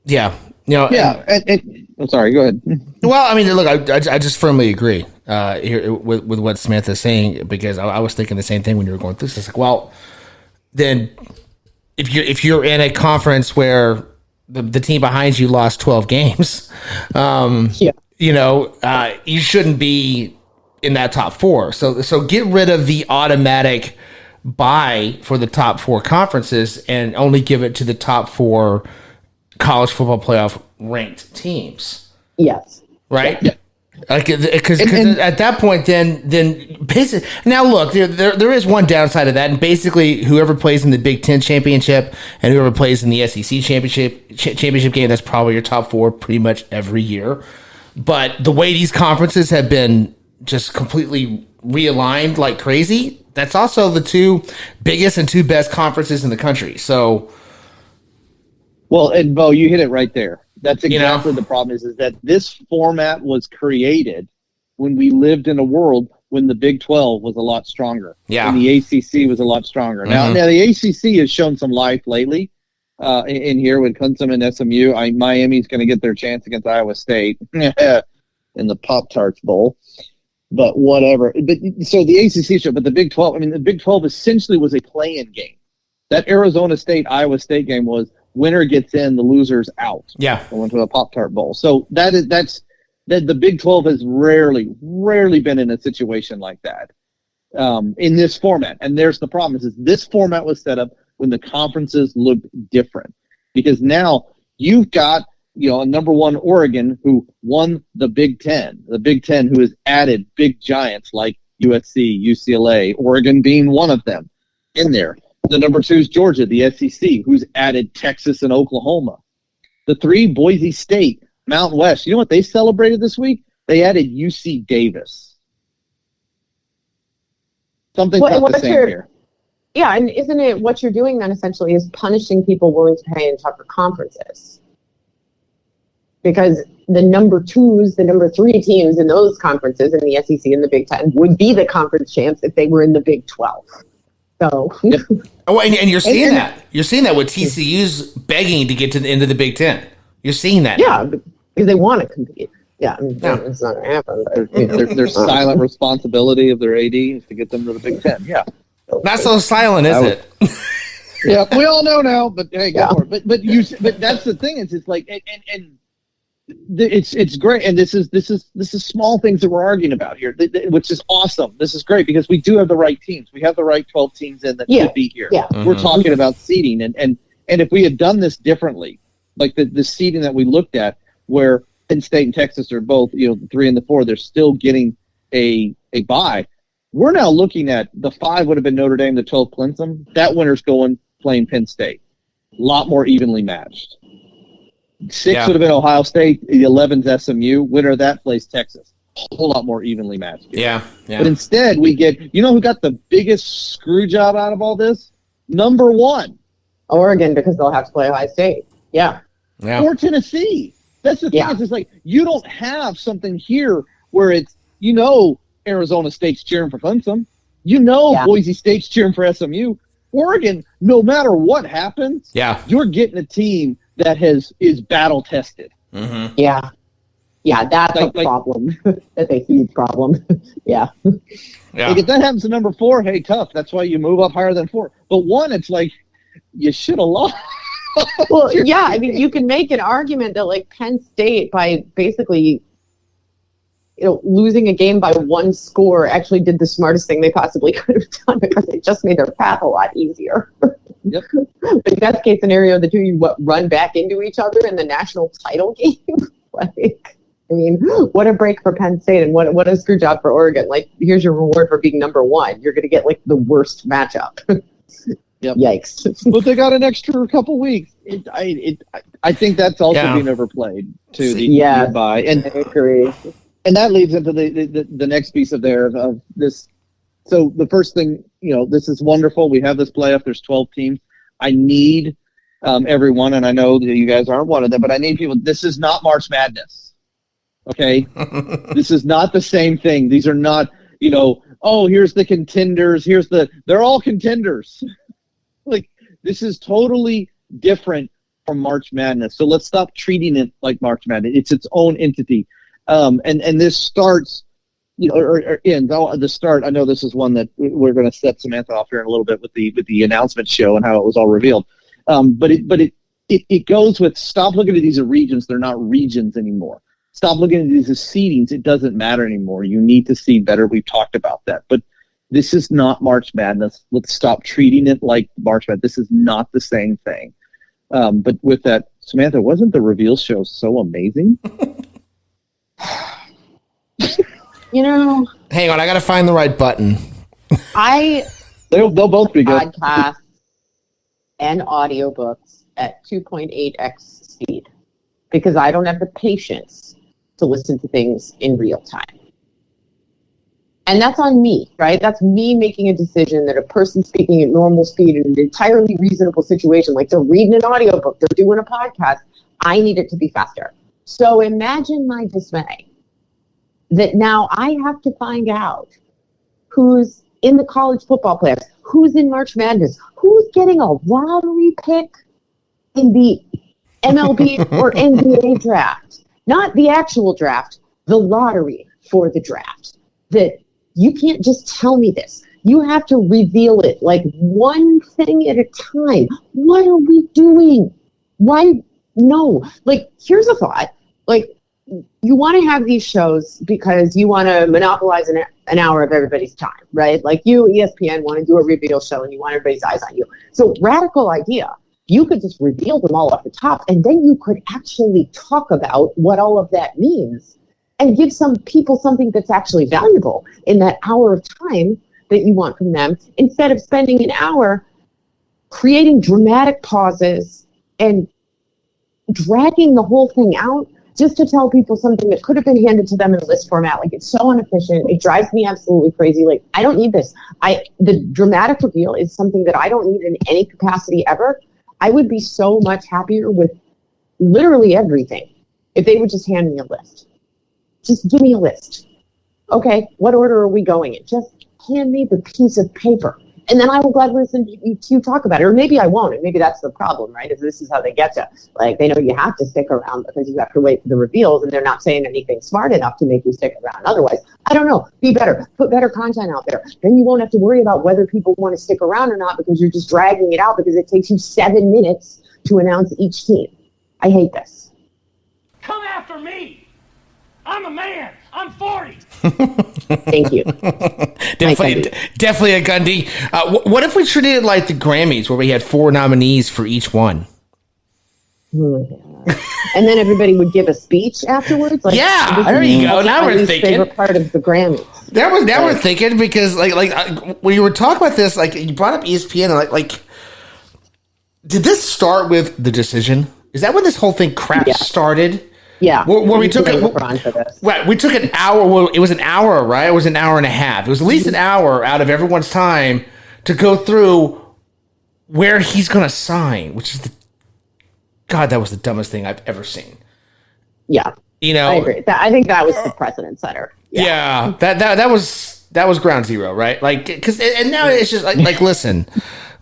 Yeah. I'm sorry. Go ahead. Well, I mean, look, I just firmly agree here with what Samantha is saying, because I was thinking the same thing when you were going through this. It's like, well, then if you're in a conference where the team behind you lost 12 games, you shouldn't be in that top 4. So get rid of the automatic bye for the top 4 conferences and only give it to the top 4 college football playoff ranked teams. Yes. Right? Yeah. Because at that point, then basically, now look, there is one downside of that, and basically whoever plays in the Big Ten championship and whoever plays in the SEC championship game, that's probably your top 4 pretty much every year. But the way these conferences have been just completely realigned like crazy. That's also the two biggest and two best conferences in the country. So, well, and Bo, you hit it right there. That's exactly the problem is that this format was created when we lived in a world when the Big 12 was a lot stronger. Yeah. When the ACC was a lot stronger. Mm-hmm. Now the ACC has shown some life lately in here with Clemson and SMU. Miami's going to get their chance against Iowa State in the Pop-Tarts Bowl. But whatever. But so the ACC show, but the Big 12, I mean, the Big 12 essentially was a play-in game. That Arizona State-Iowa State game was winner gets in, the loser's out. Yeah. Going to a Pop-Tart Bowl. So that's the Big 12 has rarely been in a situation like that in this format. And there's the problem is this format was set up when the conferences looked different. Because now you've got a number one Oregon who won the Big Ten. The Big Ten who has added big giants like USC, UCLA, Oregon being one of them in there. The number two is Georgia, the SEC, who's added Texas and Oklahoma. The three, Boise State, Mountain West. You know what they celebrated this week? They added UC Davis. Something's not the same here. Yeah, and isn't it what you're doing then essentially is punishing people willing to pay in tougher conferences? Because the number twos, the number three teams in those conferences in the SEC and the Big Ten would be the conference champs if they were in the Big 12. So, oh, and you're seeing that. You're seeing that with TCU's begging to get into the Big Ten. You're seeing that. Yeah, because they want to compete. Yeah, it's not going to happen. But, their silent responsibility of their AD is to get them to the Big Ten. Yeah, not so silent, is it? Yeah, we all know now. But hey, go for it. But that's the thing is it's like and it's great, and this is small things that we're arguing about here, which is awesome. This is great because we do have the right teams. We have the right 12 teams in that should be here. Yeah. We're talking about seeding, and if we had done this differently, like the seeding that we looked at, where Penn State and Texas are both, the 3 and the 4, they're still getting a bye. We're now looking at the 5 would have been Notre Dame, the 12 Clemson. That winner's playing Penn State. A lot more evenly matched. 6 would have been Ohio State. The 11's SMU. Winner of that plays Texas. A whole lot more evenly matched. Yeah. But instead, we get, who got the biggest screw job out of all this? Number 1. Oregon, because they'll have to play Ohio State. Yeah. Or Tennessee. That's the thing. It's just like, you don't have something here where it's, Arizona State's cheering for Clemson. Boise State's cheering for SMU. Oregon, no matter what happens, you're getting a team that is battle tested. Mm-hmm. Yeah, that's a problem. That's a huge problem. Yeah. Like if that happens to number 4, hey, tough. That's why you move up higher than 4. But 1, it's like you should have lost. Well, yeah. I mean, you can make an argument that like Penn State by basically, losing a game by 1 score actually did the smartest thing they possibly could have done because it just made their path a lot easier. Yep. But best case scenario, the two you run back into each other in the national title game. What a break for Penn State and what a screw job for Oregon. Like, here's your reward for being number 1. You're going to get like the worst matchup. Yep. Yikes. But they got an extra couple weeks. I think that's also being overplayed too. By and I agree. And that leads into the next piece of this. So the first thing, this is wonderful. We have this playoff. There's 12 teams. I need everyone, and I know that you guys aren't one of them, but I need people. This is not March Madness. Okay? This is not the same thing. These are not, here's the contenders. They're all contenders. Like, this is totally different from March Madness. So let's stop treating it like March Madness. It's its own entity. And this starts, the start. I know this is one that we're going to set Samantha off here in a little bit with the announcement show and how it was all revealed. But it goes with stop looking at these as regions. They're not regions anymore. Stop looking at these as seedings. It doesn't matter anymore. You need to seed better. We've talked about that. But this is not March Madness. Let's stop treating it like March Madness. This is not the same thing. But with that, Samantha, wasn't the reveal show so amazing? Hang on, I gotta find the right button. They'll both be good. Podcasts and audiobooks at 2.8x speed because I don't have the patience to listen to things in real time. And that's on me, right? That's me making a decision that a person speaking at normal speed in an entirely reasonable situation, like they're reading an audiobook, they're doing a podcast, I need it to be faster. So imagine my dismay that now I have to find out who's in the college football playoffs, who's in March Madness, who's getting a lottery pick in the MLB or NBA draft, not the actual draft, the lottery for the draft. That you can't just tell me this. You have to reveal it like one thing at a time. What are we doing? Why? No. Like, here's a thought. Like, you want to have these shows because you want to monopolize an hour of everybody's time, right? Like you, ESPN, want to do a reveal show and you want everybody's eyes on you. So radical idea. You could just reveal them all off the top and then you could actually talk about what all of that means and give some people something that's actually valuable in that hour of time that you want from them, instead of spending an hour creating dramatic pauses and dragging the whole thing out just to tell people something that could have been handed to them in list format. Like, it's so inefficient. It drives me absolutely crazy. Like, I don't need this. The dramatic reveal is something that I don't need in any capacity ever. I would be so much happier with literally everything if they would just hand me a list. Just give me a list. Okay, what order are we going in? Just hand me the piece of paper. And then I will gladly listen to you talk about it. Or maybe I won't, and maybe that's the problem, right? Is this is how they get you. Like, they know you have to stick around because you have to wait for the reveals, and they're not saying anything smart enough to make you stick around. Otherwise, I don't know. Be better. Put better content out there. Then you won't have to worry about whether people want to stick around or not because you're just dragging it out because it takes you 7 minutes to announce each team. I hate this. Come after me. I'm a man. I'm 40. Thank you. Definitely a Gundy. What if we treated it like the Grammys, where we had 4 nominees for each one? And then everybody would give a speech afterwards. Like, yeah, there you go. Now we're thinking. Favorite part of the Grammys. Now we're thinking, because when you were talking about this, like, you brought up ESPN, and like, did this start with the decision? Is that when this whole thing started? Yeah. Where we took it. Right, we took an hour. Well, it was an hour, right? It was an hour and a half. It was at least an hour out of everyone's time to go through where he's going to sign, which is God, that was the dumbest thing I've ever seen. Yeah. You know, I agree. I think that was the precedent setter. Yeah. That was ground zero, right? Like, and now it's just like listen.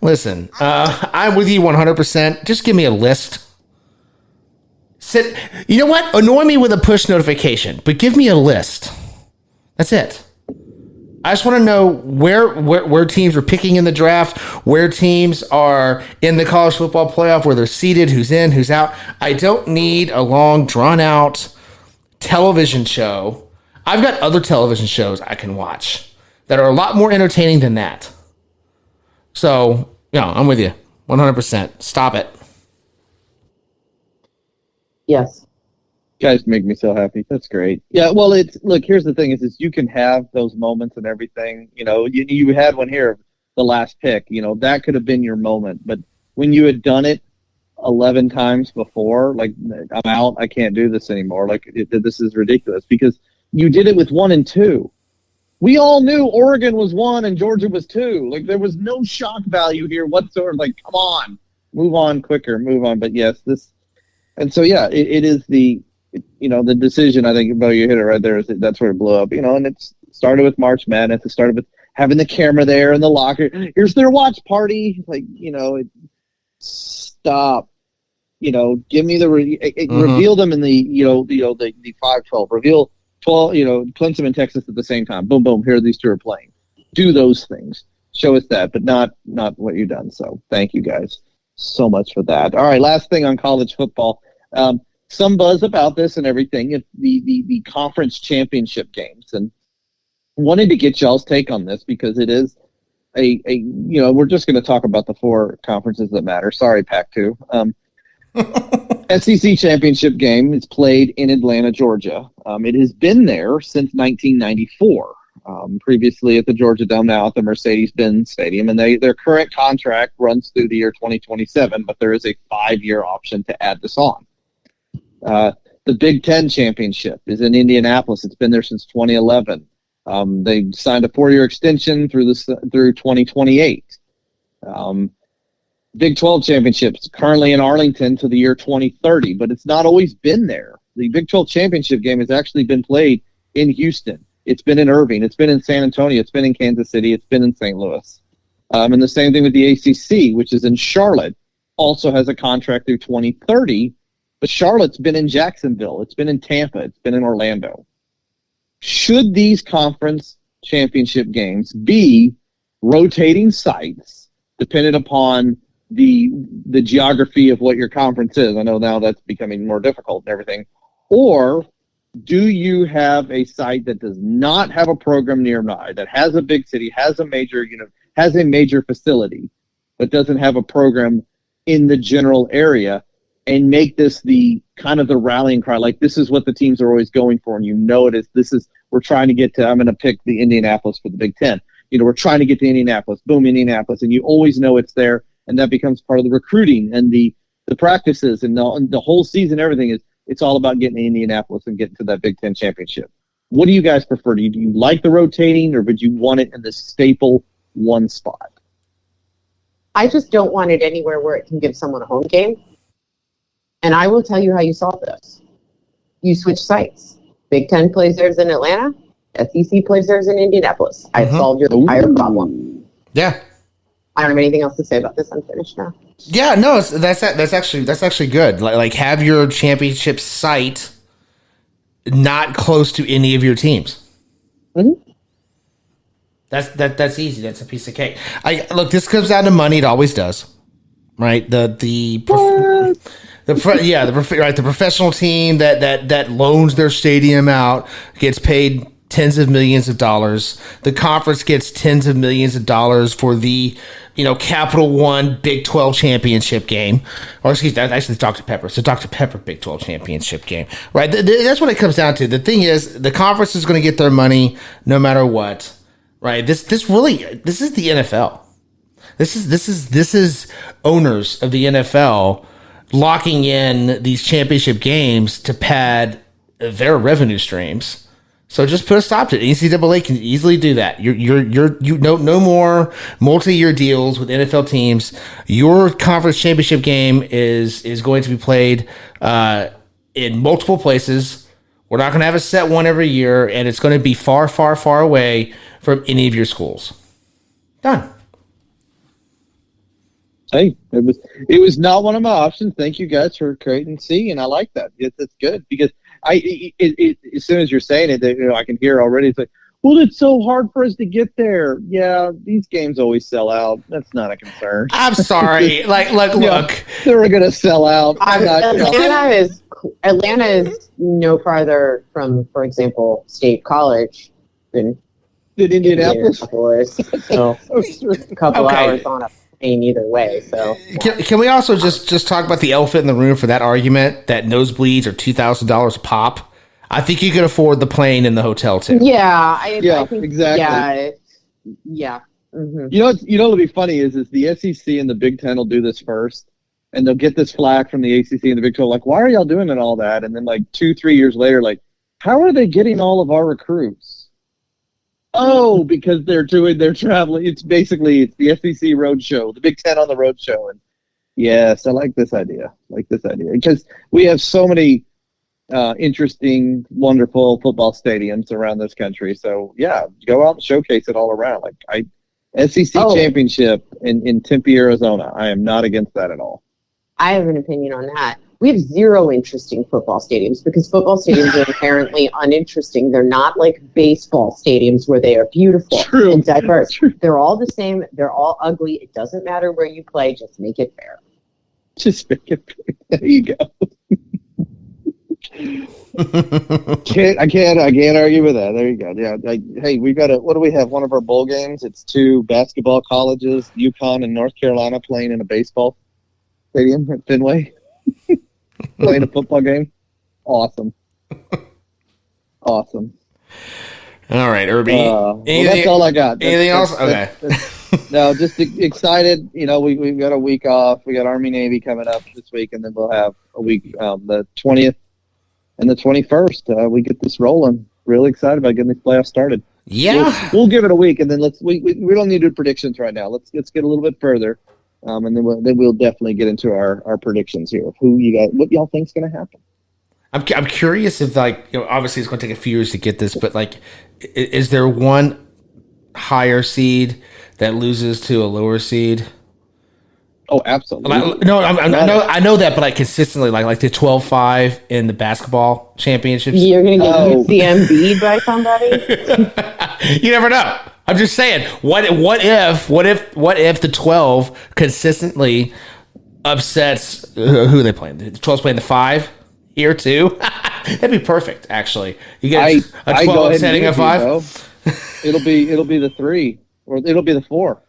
I'm with you 100%. Just give me a list. You know what? Annoy me with a push notification, but give me a list. That's it. I just want to know where teams are picking in the draft, where teams are in the college football playoff, where they're seated, who's in, who's out. I don't need a long, drawn-out television show. I've got other television shows I can watch that are a lot more entertaining than that. So, I'm with you 100%. Stop it. Yes. Guys make me so happy. That's great. Yeah, well, here's the thing is you can have those moments and everything. You had one here, the last pick. That could have been your moment. But when you had done it 11 times before, like, I'm out. I can't do this anymore. Like, this is ridiculous because you did it with 1 and 2. We all knew Oregon was 1 and Georgia was 2. Like, there was no shock value here whatsoever. Like, come on, move on quicker, move on. But yes, and so, yeah, it is the decision. I think, Bo, you hit it right there. That's where it blew up, and it started with March Madness. It started with having the camera there in the locker. Here's their watch party. Like, stop, give me the, reveal them in the 5-12, reveal 12, clinch them in Texas at the same time. Boom, boom. Here, these two are playing. Do those things. Show us that, but not what you've done. So thank you guys so much for that. All right, last thing on college football. Some buzz about this and everything. It's the conference championship games, and wanted to get y'all's take on this because it is we're just going to talk about the 4 conferences that matter. Sorry, Pac-2. SEC championship game is played in Atlanta, Georgia. It has been there since 1994. Previously at the Georgia Dome, now at the Mercedes-Benz Stadium, and their current contract runs through the year 2027, but there is a 5-year option to add this on. The Big Ten championship is in Indianapolis. It's been there since 2011. They signed a 4-year extension through 2028. Big 12 championships currently in Arlington to the year 2030, but it's not always been there. The Big 12 championship game has actually been played in Houston. It's been in Irving. It's been in San Antonio. It's been in Kansas City. It's been in St. Louis. And the same thing with the ACC, which is in Charlotte, also has a contract through 2030. But Charlotte's been in Jacksonville. It's been in Tampa. It's been in Orlando. Should these conference championship games be rotating sites dependent upon the geography of what your conference is? I know now that's becoming more difficult and everything. Or do you have a site that does not have a program nearby, that has a big city, has a major facility, but doesn't have a program in the general area, and make this the kind of the rallying cry? Like, this is what the teams are always going for, and it is. We're trying to get to. I'm going to pick the Indianapolis for the Big Ten. We're trying to get to Indianapolis. Boom, Indianapolis, and you always know it's there, and that becomes part of the recruiting and the practices and the whole season. Everything is. It's all about getting to Indianapolis and getting to that Big Ten championship. What do you guys prefer? Do you like the rotating, or would you want it in the staple one spot? I just don't want it anywhere where it can give someone a home game. And I will tell you how you solve this. You switch sites. Big Ten plays theirs in Atlanta. SEC plays theirs in Indianapolis. I've solved your entire problem. Yeah. I don't have anything else to say about this. I'm finished now. Yeah, no, that's actually good. Like have your championship site not close to any of your teams. Mm-hmm. That's easy. That's a piece of cake. Look, this comes down to money. It always does, right? The professional team that loans their stadium out gets paid tens of millions of dollars. The conference gets tens of millions of dollars for the Capital One Big 12 championship game. Or excuse me, actually Dr. Pepper. So Dr. Pepper Big 12 championship game. Right? That's what it comes down to. The thing is, the conference is going to get their money no matter what. Right? This is the NFL. This is owners of the NFL locking in these championship games to pad their revenue streams. So just put a stop to it. NCAA can easily do that. No more multi-year deals with NFL teams. Your conference championship game is going to be played in multiple places. We're not going to have a set one every year, and it's going to be far, far, far away from any of your schools. Done. Hey, it was not one of my options. Thank you guys for creating C, and I like that. It's good because as soon as you're saying it, I can hear already. It's like, well, it's so hard for us to get there. Yeah, these games always sell out. That's not a concern. I'm sorry. Look, they're going to sell out. Atlanta is no farther from, for example, State College than Indianapolis. So a couple hours on a plane either way. So can we also just talk about the elephant in the room for that argument that nosebleeds are $2,000 a pop? I think you can afford the plane and the hotel too. Yeah, I think, exactly. Yeah. Mm-hmm. What'll be funny is the SEC and the Big Ten will do this first, and they'll get this flack from the ACC and the Big 12, like, why are y'all doing it all that? And then 2-3 years later, how are they getting all of our recruits? Oh, because they're traveling. It's the SEC roadshow, the Big Ten on the roadshow. And yes, I like this idea. Because we have so many interesting, wonderful football stadiums around this country. So yeah, go out and showcase it all around. SEC championship in Tempe, Arizona. I am not against that at all. I have an opinion on that. We have zero interesting football stadiums because football stadiums are inherently uninteresting. They're not like baseball stadiums where they are beautiful and diverse. True. They're all the same. They're all ugly. It doesn't matter where you play. Just make it fair. Just make it fair. There you go. I can't argue with that. There you go. Yeah. Hey, we got what do we have? One of our bowl games. It's 2 basketball colleges, UConn and North Carolina, playing in a baseball stadium at Fenway. Playing a football game. Awesome. All right, Irby. That's all I got. Anything else? Okay. No, just excited. We've got a week off. We got Army Navy coming up this week, and then we'll have a week, the 20th and the 21st. We get this rolling. Really excited about getting these playoffs started. Yeah. We'll give it a week, and then we don't need to do predictions right now. Let's get a little bit further, and then we'll definitely get into our predictions here of what y'all think's going to happen. I'm curious if, like, obviously it's going to take a few years to get this, but like, is there one higher seed that loses to a lower seed? Oh, absolutely. No, I know that, but like consistently, like the 12-5 in the basketball championships. You're going to get UCMB'd by somebody? You never know. I'm just saying, what if the 12 consistently upsets who are they playing? The 12's playing the 5 here too. That'd be perfect, actually. You get a 12 upsetting a 5. It'll be the 3, or it'll be the 4.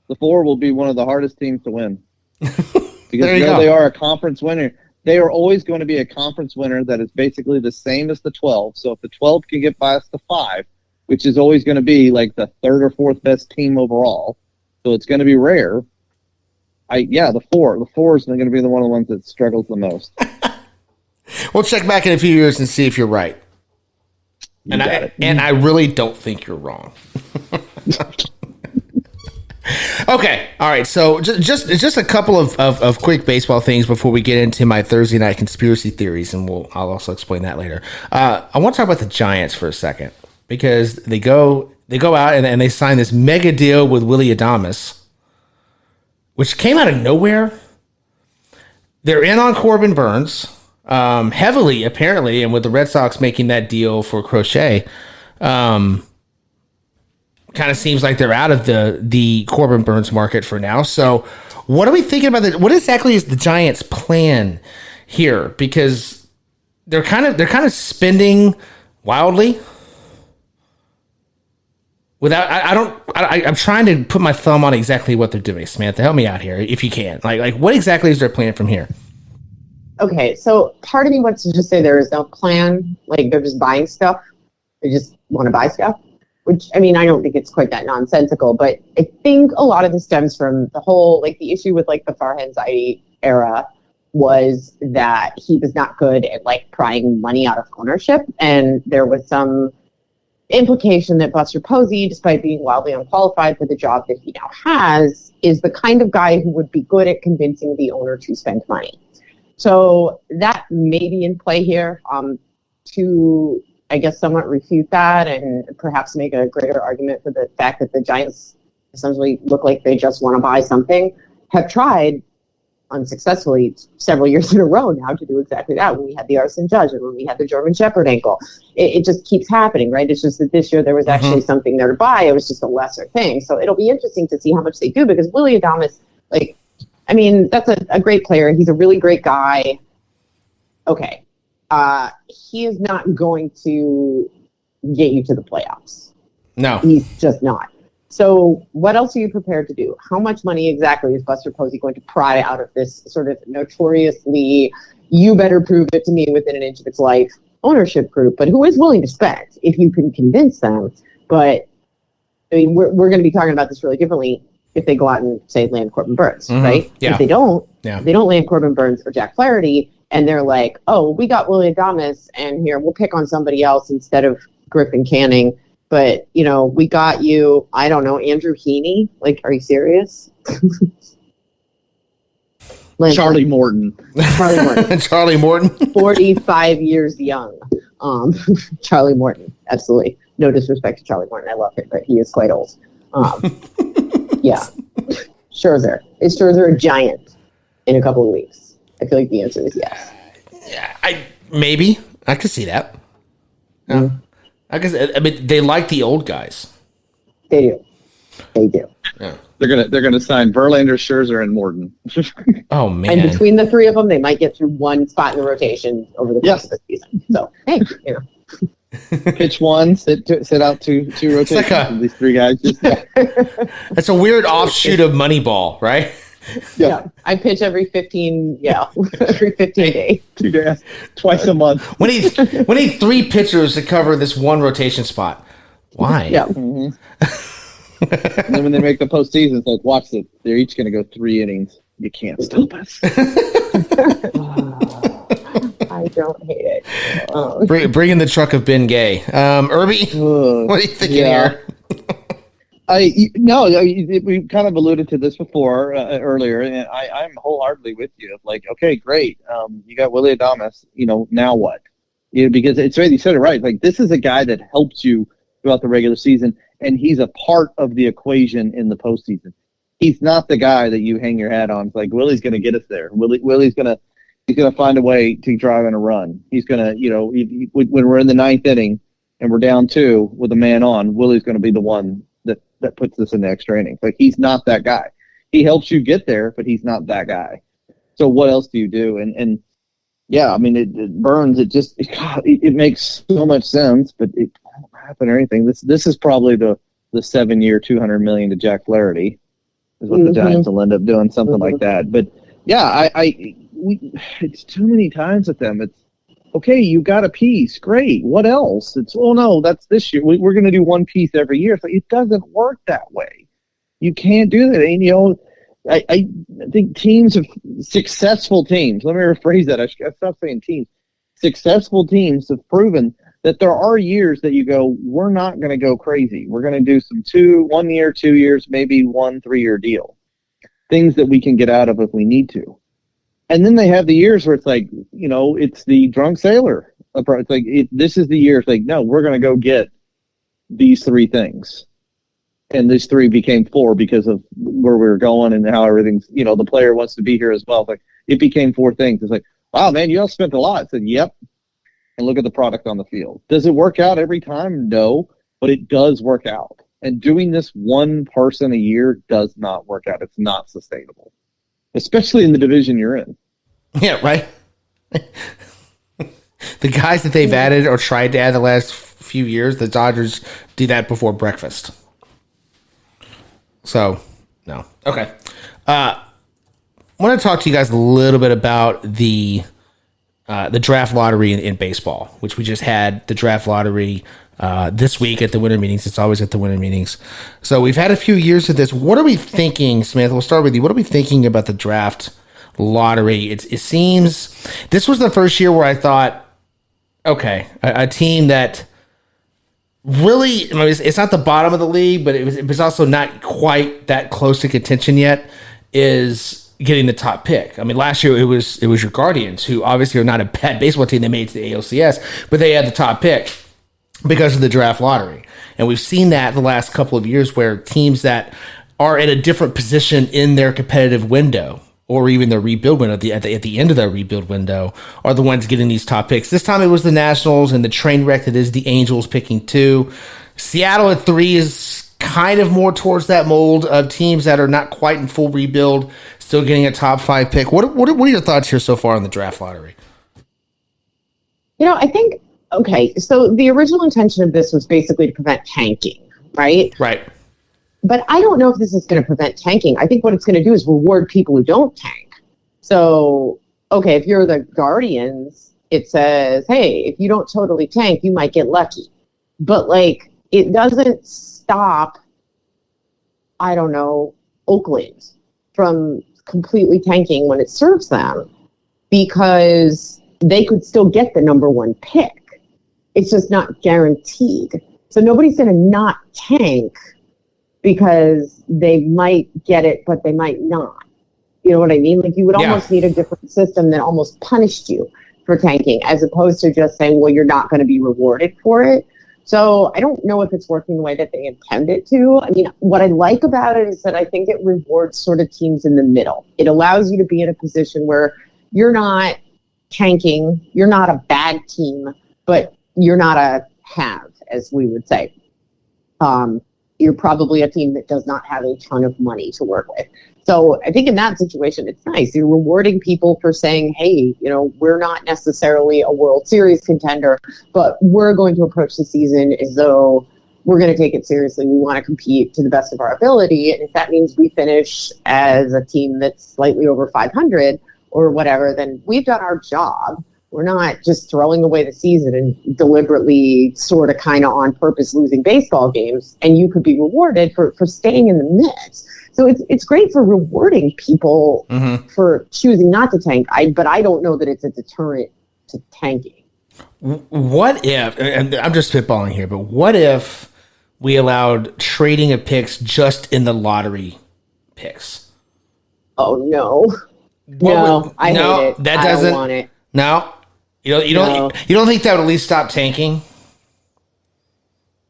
The 4 will be one of the hardest teams to win because they are a conference winner. They are always going to be a conference winner that is basically the same as the 12. So if the 12 can get past the 5, which is always going to be like the 3rd or 4th best team overall, so it's going to be rare. The 4 is going to be one of the ones that struggles the most. We'll check back in a few years and see if you're right. And I really don't think you're wrong. Okay, all right. So just a couple of quick baseball things before we get into my Thursday night conspiracy theories, and I'll also explain that later. I want to talk about the Giants for a second because they go out and they sign this mega deal with Willy Adames, which came out of nowhere. They're in on Corbin Burns heavily, apparently, and with the Red Sox making that deal for Crochet. Kind of seems like they're out of the Corbin Burns market for now. So what are we thinking about what exactly is the Giants' plan here? Because they're kind of spending wildly without I'm trying to put my thumb on exactly what they're doing. Samantha, help me out here if you can. Like what exactly is their plan from here? Okay, so part of me wants to just say there is no plan. Like they're just buying stuff. They just want to buy stuff. Which, I mean, I don't think it's quite that nonsensical, but I think a lot of this stems from the whole, like, the issue with, like, the Farhan Zaidi era was that he was not good at, like, prying money out of ownership, and there was some implication that Buster Posey, despite being wildly unqualified for the job that he now has, is the kind of guy who would be good at convincing the owner to spend money. So that may be in play here to, I guess, somewhat refute that and perhaps make a greater argument for the fact that the Giants essentially look like they just want to buy something, have tried unsuccessfully several years in a row now to do exactly that. When we had the Arson Judge and when we had the German Shepherd ankle, it just keeps happening, right? It's just that this year there was actually something there to buy. It was just a lesser thing. So it'll be interesting to see how much they do because Willy Adames, like, I mean, that's a great player. He's a really great guy. Okay. He is not going to get you to the playoffs. No. He's just not. So what else are you prepared to do? How much money exactly is Buster Posey going to pry out of this sort of notoriously, you better prove it to me within an inch of its life ownership group, but who is willing to spend if you can convince them? But I mean, we're going to be talking about this really differently if they go out and say land Corbin Burns, right? Yeah. If they don't, they don't land Corbin Burns or Jack Flaherty, and they're like, oh, we got Willy Adames, and here, we'll pick on somebody else instead of Griffin Canning. But, you know, we got you, I don't know, Andrew Heaney. Like, are you serious? Charlie Morton. Charlie Morton. 45 years young. Charlie Morton. Absolutely. No disrespect to Charlie Morton. I love him, but he is quite old. Yeah. Scherzer. Is Scherzer a Giant in a couple of weeks? I feel like the answer is yes. Yeah, maybe. I could see that. Yeah. I guess. I mean, they like the old guys. They do. They do. Yeah. They're gonna sign Verlander, Scherzer, and Morton. Oh man! And between the three of them, they might get through one spot in the rotation over the course of the season. So hey, you know. Pitch one, sit out two rotations. Like these three guys. That's a weird offshoot of Moneyball, right? Yeah. I pitch every 15 days. 2 days, twice a month. We need 3 pitchers to cover this one rotation spot. Why? Yeah. Mm-hmm. And then when they make the postseason, it's like, watch it. They're each going to go 3 innings. You can't stop us. I don't hate it. Bring in the truck of Ben Gay. Irby, what are you thinking here? We kind of alluded to this before earlier, and I'm wholeheartedly with you. Like, okay, great. You got Willie Adames. Now what? Because it's right. You said it right. Like, this is a guy that helps you throughout the regular season, and he's a part of the equation in the postseason. He's not the guy that you hang your hat on. It's like, Willie's going to get us there. Willie's going to find a way to drive in a run. He's going to, when we're in the ninth inning and we're down 2 with a man on, Willie's going to be the one that puts us in the extra innings. Like, he's not that guy. He helps you get there, but he's not that guy. So what else do you do? And yeah, I mean, it burns. It makes so much sense, but it won't happen or anything. This is probably the 7-year, $200 million to Jack Flaherty is what the Giants will end up doing, something like that. But yeah, it's too many times with them. It's okay. You got a piece, great. What else? It's no, that's this year. We're going to do one piece every year. So it doesn't work that way. You can't do that. And I think successful teams. Let me rephrase that. I stopped saying teams. Successful teams have proven that there are years that you go, we're not going to go crazy. We're going to do some 1 year, 2 years, maybe 1 3-year deal. Things that we can get out of if we need to. And then they have the years where it's like, it's the drunk sailor approach. It's like, this is the year. It's like, no, we're going to go get these 3 things. And these 3 became 4 because of where we were going and how everything's, the player wants to be here as well. It's like, it became 4 things. It's like, wow, man, you all spent a lot. I said, yep. And look at the product on the field. Does it work out every time? No, but it does work out. And doing this one person a year does not work out. It's not sustainable, especially in the division you're in. Yeah, right. The guys that they've added or tried to add the last few years, the Dodgers do that before breakfast. So, no. Okay. I want to talk to you guys a little bit about the draft lottery in baseball, which we just had the draft lottery this week at the winter meetings. It's always at the winter meetings. So we've had a few years of this. What are we thinking, Samantha? We'll start with you. What are we thinking about the draft lottery? It seems this was the first year where I thought, okay, a team that really, it's not the bottom of the league, but it was also not quite that close to contention yet, is getting the top pick. I mean, last year it was your Guardians, who obviously are not a bad baseball team. They made it to the ALCS, but they had the top pick because of the draft lottery. And we've seen that the last couple of years where teams that are in a different position in their competitive window or even their rebuild window, at the end of their rebuild window, are the ones getting these top picks. This time it was the Nationals and the train wreck that is the Angels picking 2. Seattle at 3 is kind of more towards that mold of teams that are not quite in full rebuild, still getting a top 5 pick. What are your thoughts here so far on the draft lottery? I think, okay, so the original intention of this was basically to prevent tanking, right? Right. But I don't know if this is going to prevent tanking. I think what it's going to do is reward people who don't tank. So, okay, if you're the Guardians, it says, hey, if you don't totally tank, you might get lucky. But, it doesn't stop, I don't know, Oakland from completely tanking when it serves them, because they could still get the number 1 pick. It's just not guaranteed. So nobody's going to not tank because they might get it, but they might not. You know what I mean? You would almost need a different system that almost punished you for tanking, as opposed to just saying, well, you're not going to be rewarded for it. So I don't know if it's working the way that they intend it to. I mean, what I like about it is that I think it rewards sort of teams in the middle. It allows you to be in a position where you're not tanking, you're not a bad team, but you're not a have, as we would say. You're probably a team that does not have a ton of money to work with. So I think in that situation, it's nice. You're rewarding people for saying, hey, we're not necessarily a World Series contender, but we're going to approach the season as though we're going to take it seriously. We want to compete to the best of our ability. And if that means we finish as a team that's slightly over 500 or whatever, then we've done our job. We're not just throwing away the season and deliberately sort of kind of on purpose losing baseball games, and you could be rewarded for staying in the mix. So it's great for rewarding people for choosing not to tank. But I don't know that it's a deterrent to tanking. What if, and I'm just spitballing here, but what if we allowed trading of picks just in the lottery picks? Oh no. I hate it. That I doesn't. don't want it. No, you don't think that would at least stop tanking?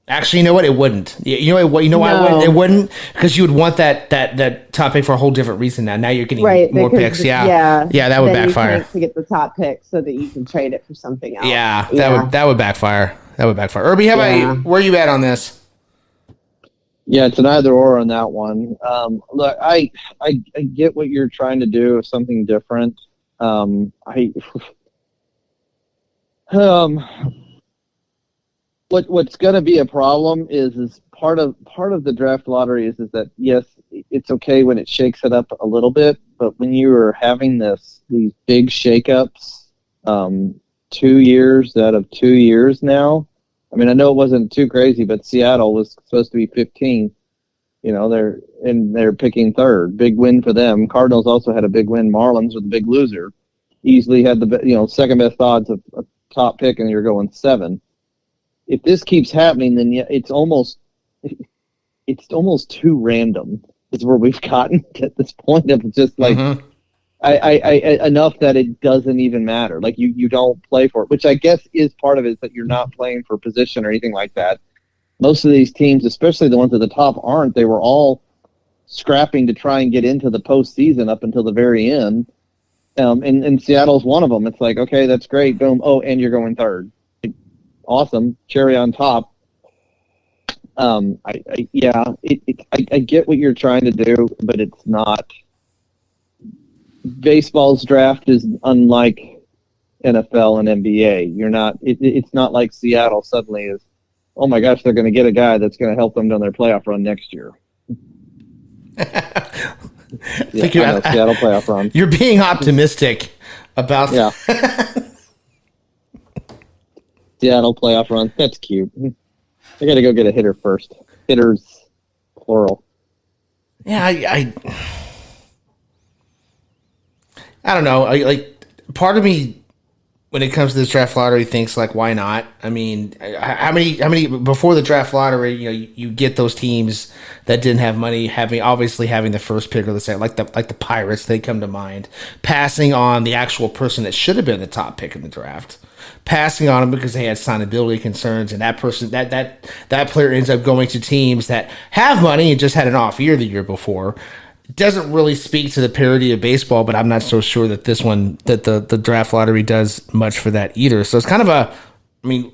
Actually, you know what? It wouldn't. You know what? You know why it wouldn't? Because you would want that top pick for a whole different reason. Now you're getting more picks. Yeah, that would backfire. To get the top pick so that you can trade it for something else. Yeah, that would backfire. That would backfire. Irby, how about you? Where are you at on this? Yeah, it's an either or on that one. Look, I get what you're trying to do, something different. What's going to be a problem is part of the draft lottery is that yes, it's okay when it shakes it up a little bit, but when you are having these big shakeups, 2 years out of 2 years now. I mean, I know it wasn't too crazy, but Seattle was supposed to be 15. They're picking third. Big win for them. Cardinals also had a big win. Marlins were the big loser. Easily had the second best odds of a top pick, and you're going 7. If this keeps happening, then it's almost too random. Is where we've gotten at this point of just like enough that it doesn't even matter. Like you don't play for it, which I guess is part of it, is that you're not playing for position or anything like that. Most of these teams, especially the ones at the top, aren't. They were all scrapping to try and get into the postseason up until the very end. And Seattle's one of them. It's like, okay, that's great. Boom. Oh, and you're going third. Awesome. Cherry on top. I get what you're trying to do, but it's not. Baseball's draft is unlike NFL and NBA. It's not like Seattle suddenly is, oh my gosh, they're going to get a guy that's going to help them down their playoff run next year. Seattle playoff run. You're being optimistic about Seattle playoff run. That's cute. I got to go get a hitter first. Hitters, plural. Yeah, I don't know. Part of me, when it comes to this draft lottery, thinks like, why not? I mean, how many before the draft lottery? You get those teams that didn't have money having the first pick of the second, like the Pirates. They come to mind, passing on the actual person that should have been the top pick in the draft, passing on them because they had signability concerns, and that person that player ends up going to teams that have money and just had an off year the year before. Doesn't really speak to the parity of baseball, but I'm not so sure that the draft lottery does much for that either. So it's kind of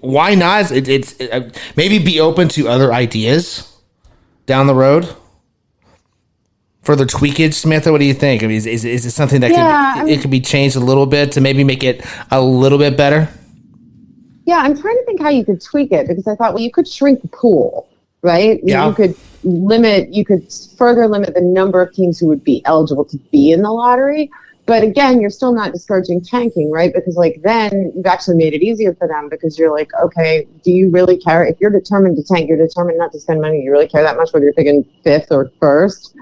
why not? It's maybe be open to other ideas down the road. Further tweakage, Samantha, what do you think? I mean, is it something that it could be changed a little bit to maybe make it a little bit better? Yeah, I'm trying to think how you could tweak it, because I thought, well, you could shrink the pool, right? Yeah. You could further limit the number of teams who would be eligible to be in the lottery. But again, you're still not discouraging tanking, right? Because then you've actually made it easier for them, because you're like, okay, do you really care? If you're determined to tank, you're determined not to spend money. You really care that much whether you're picking 5th or 1st?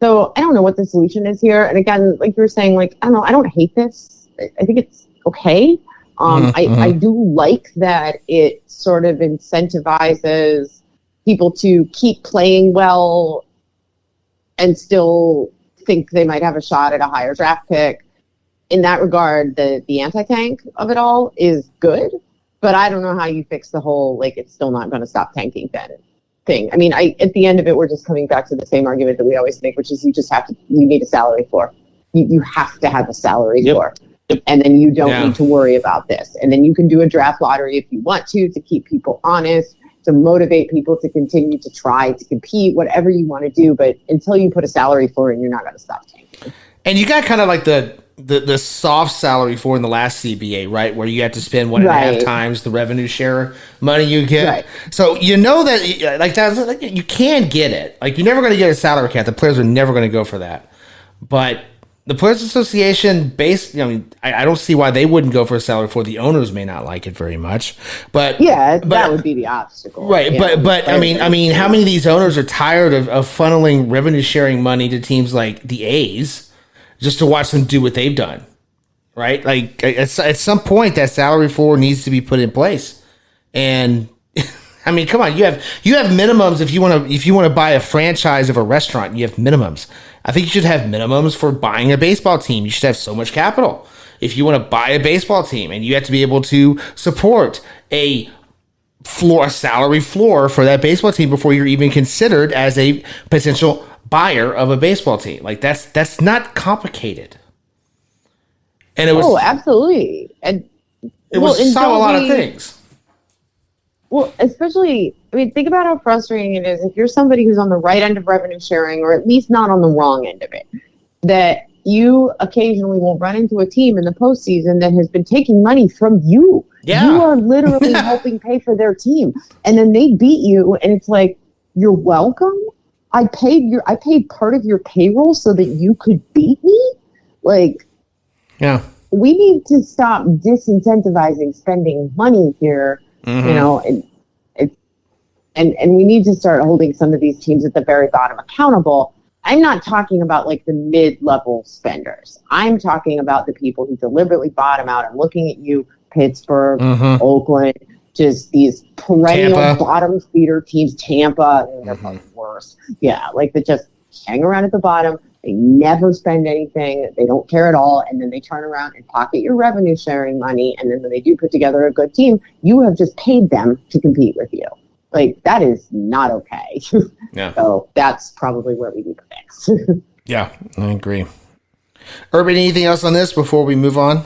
So I don't know what the solution is here. And again, like you were saying, I don't know, I don't hate this. I think it's okay. I do like that it sort of incentivizes people to keep playing well and still think they might have a shot at a higher draft pick. In that regard, the anti-tank of it all is good, but I don't know how you fix the whole, it's still not going to stop tanking thing. I mean, at the end of it, we're just coming back to the same argument that we always make, which is you need a salary floor. You have to have a salary floor. And then you don't need to worry about this. And then you can do a draft lottery if you want to keep people honest, to motivate people to continue to try to compete, whatever you want to do. But until you put a salary floor in, you're not going to stop tanking. And you got kind of like the soft salary floor in the last CBA, right? Where you have to spend 1.5 times the revenue share money you get. Right. So that you can get it. You're never going to get a salary cap. The players are never going to go for that. But the Players Association, I don't see why they wouldn't go for a salary floor. The owners may not like it very much, but that would be the obstacle, right? But I mean, how many of these owners are tired of funneling revenue sharing money to teams like the A's just to watch them do what they've done, right? Like at some point, that salary floor needs to be put in place. And I mean, come on, you have minimums if you want to buy a franchise of a restaurant. You have minimums. I think you should have minimums for buying a baseball team. You should have so much capital. If you want to buy a baseball team, and you have to be able to support a salary floor for that baseball team before you're even considered as a potential buyer of a baseball team. Like that's not complicated. And it was absolutely, and it was solve a lot of things. Well, especially, I mean, think about how frustrating it is if you're somebody who's on the right end of revenue sharing, or at least not on the wrong end of it, that you occasionally will run into a team in the postseason that has been taking money from you. Yeah. You are literally helping pay for their team. And then they beat you, and it's like, you're welcome. I paid part of your payroll so that you could beat me. Like, yeah, we need to stop disincentivizing spending money here. Mm-hmm. You know, and we need to start holding some of these teams at the very bottom accountable. I'm not talking about like the mid-level spenders. I'm talking about the people who deliberately bottom out. I'm looking at you, Pittsburgh, Oakland, just these perennial Tampa. Bottom feeder teams. Tampa, they're probably worse. Yeah, like they just hang around at the bottom. They never spend anything. They don't care at all. And then they turn around and pocket your revenue sharing money. And then when they do put together a good team, you have just paid them to compete with you. Like, that is not okay. Yeah. So that's probably where we need to fix. Yeah, I agree. Urban, anything else on this before we move on?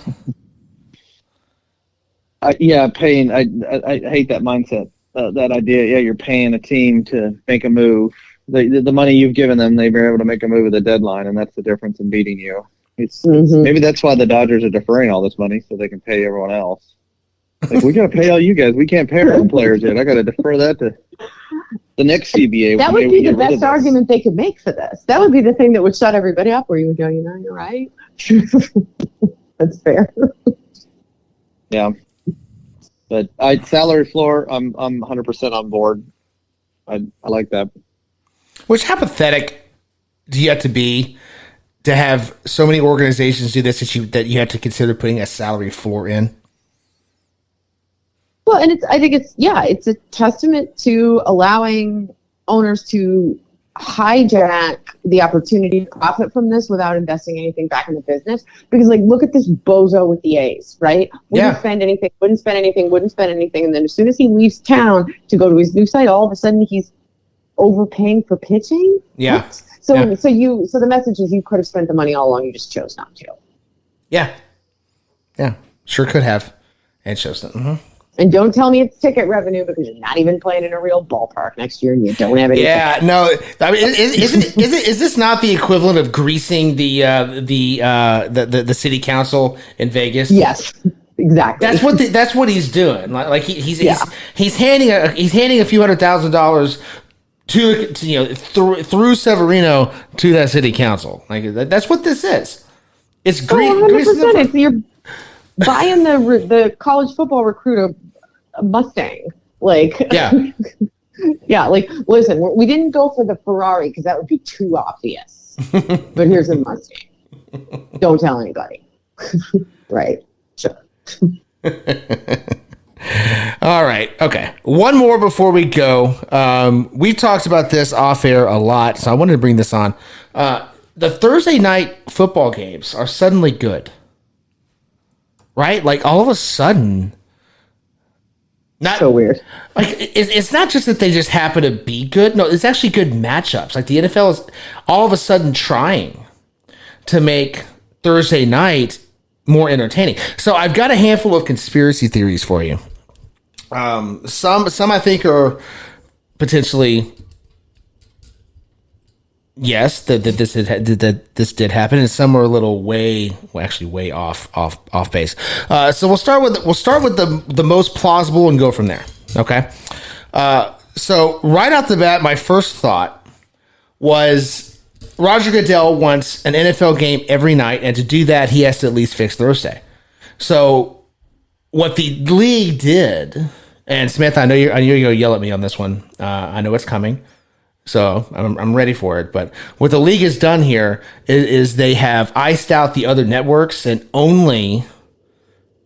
Paying. I hate that mindset. That idea. Yeah, you're paying a team to make a move. The money you've given them, they've been able to make a move at the deadline, and that's the difference in beating you. Maybe that's why the Dodgers are deferring all this money so they can pay everyone else. Like, we got to pay all you guys. We can't pay our own players yet. I got to defer that to the next CBA. That would be the best argument they could make for this. That would be the thing that would shut everybody up, where you would go, you're right. That's fair. Yeah. But salary floor, I'm 100% on board. I like that. Which, how pathetic do you have to be to have so many organizations do this that you have to consider putting a salary floor in? Well, and it's a testament to allowing owners to hijack the opportunity to profit from this without investing anything back in the business. Because, like, look at this bozo with the A's, right? Wouldn't spend anything. And then as soon as he leaves town to go to his new site, all of a sudden he's overpaying for pitching. Yeah. What? So the message is, you could have spent the money all along. You just chose not to. Yeah. Yeah. Sure could have. And chose that. Mm-hmm. And don't tell me it's ticket revenue, because you're not even playing in a real ballpark next year and you don't have any. Yeah, no. I mean, is this not the equivalent of greasing the city council in Vegas? Yes, exactly. That's what he's doing. Like he's handing a few $100,000 through Severino to that city council. Like, that's what this is. It's greasing. It's you're buying the college football recruit a Mustang. Like, yeah. Yeah, like, listen, we didn't go for the Ferrari because that would be too obvious. But here's a Mustang. Don't tell anybody. Right. Sure. All right. Okay. One more before we go. We've talked about this off air a lot, so I wanted to bring this on. The Thursday night football games are suddenly good. Right? Like, all of a sudden. Not so weird. Like, it's not just that they just happen to be good. No, it's actually good matchups. Like, the NFL is all of a sudden trying to make Thursday night more entertaining. So I've got a handful of conspiracy theories for you. Some I think are potentially yes, that this did happen, and some are a little way off base. So we'll start with the most plausible and go from there. Okay. So right off the bat, my first thought was Roger Goodell wants an NFL game every night, and to do that, he has to at least fix Thursday. So what the league did, and Samantha, I know you're gonna yell at me on this one. I know it's coming. So I'm ready for it. But what the league has done here is they have iced out the other networks and only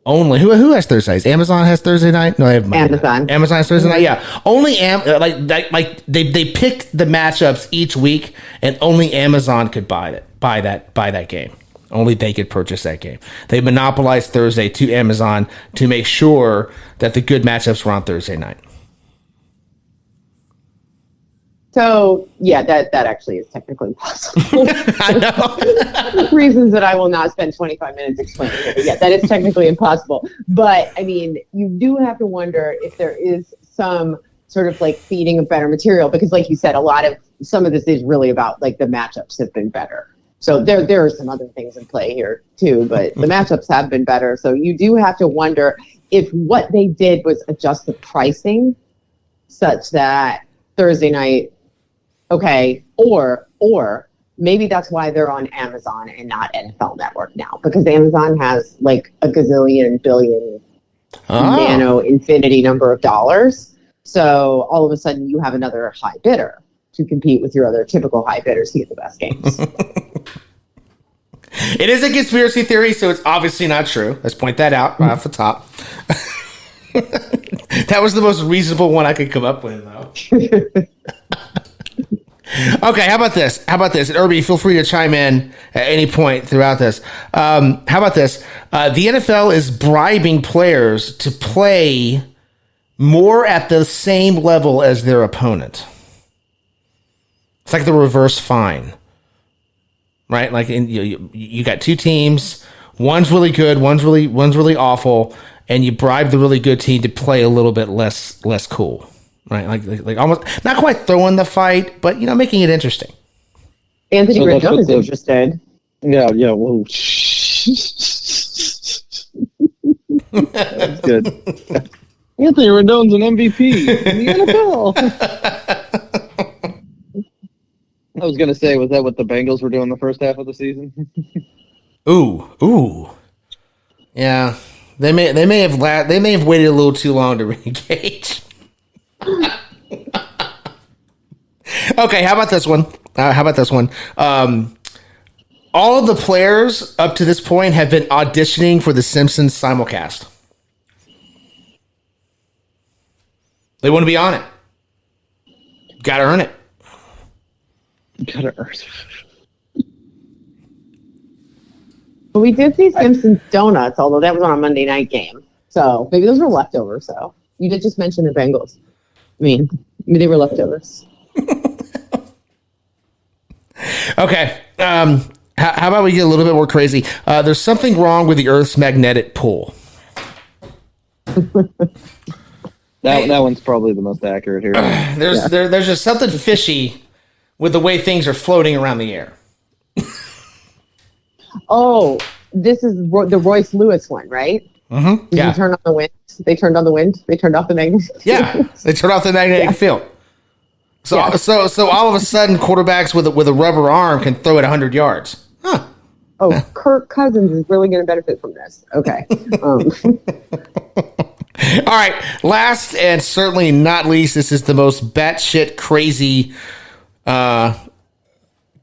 who has Thursdays? Amazon has Thursday night. No, they have Monday Amazon. Night. Amazon has Thursday night. Yeah, only like they picked the matchups each week, and only Amazon could buy that game. Only they could purchase that game. They monopolized Thursday to Amazon to make sure that the good matchups were on Thursday night. So, yeah, that actually is technically impossible. I know. Reasons that I will not spend 25 minutes explaining it. But yeah, that is technically impossible. But, I mean, you do have to wonder if there is some sort of like feeding of better material. Because like you said, some of this is really about like the matchups have been better. So there are some other things in play here too. But the matchups have been better. So you do have to wonder if what they did was adjust the pricing such that Thursday night, okay, or maybe that's why they're on Amazon and not NFL Network now, because Amazon has like a gazillion billion nano infinity number of dollars. So all of a sudden you have another high bidder to compete with your other typical high bidders to get the best games. It is a conspiracy theory, so it's obviously not true. Let's point that out right off the top. That was the most reasonable one I could come up with, though. Okay, how about this? And Irby, feel free to chime in at any point throughout this. How about this? The NFL is bribing players to play more at the same level as their opponent. It's like the reverse fine, right? Like you got two teams. One's really good. One's really awful, and you bribe the really good team to play a little bit less cool. Right, like almost not quite throwing the fight, but making it interesting. Anthony Rendon is interested. Yeah. Whoa. That's good. Anthony Rendon's an MVP in the NFL. I was gonna say, was that what the Bengals were doing the first half of the season? Ooh. Yeah, they may have waited a little too long to re-engage. Okay, how about this one? All of the players up to this point have been auditioning for the Simpsons simulcast. They want to be on it. Gotta earn it. But we did see Simpsons Donuts, although that was on a Monday night game. So maybe those were leftovers. So you did just mention the Bengals. I mean, maybe they were leftovers. Okay. How about we get a little bit more crazy? There's something wrong with the Earth's magnetic pull. That one's probably the most accurate here. There's just something fishy with the way things are floating around the air. Oh, this is the Royce Lewis one, right? Mm-hmm. Yeah. They turned on the wind. They turned on the wind. They turned off the magnetic. Yeah, they turned off the magnetic field. So all of a sudden, quarterbacks with a rubber arm can throw it 100 yards. Huh. Oh, Kirk Cousins is really going to benefit from this. Okay. All right. Last and certainly not least, this is the most batshit crazy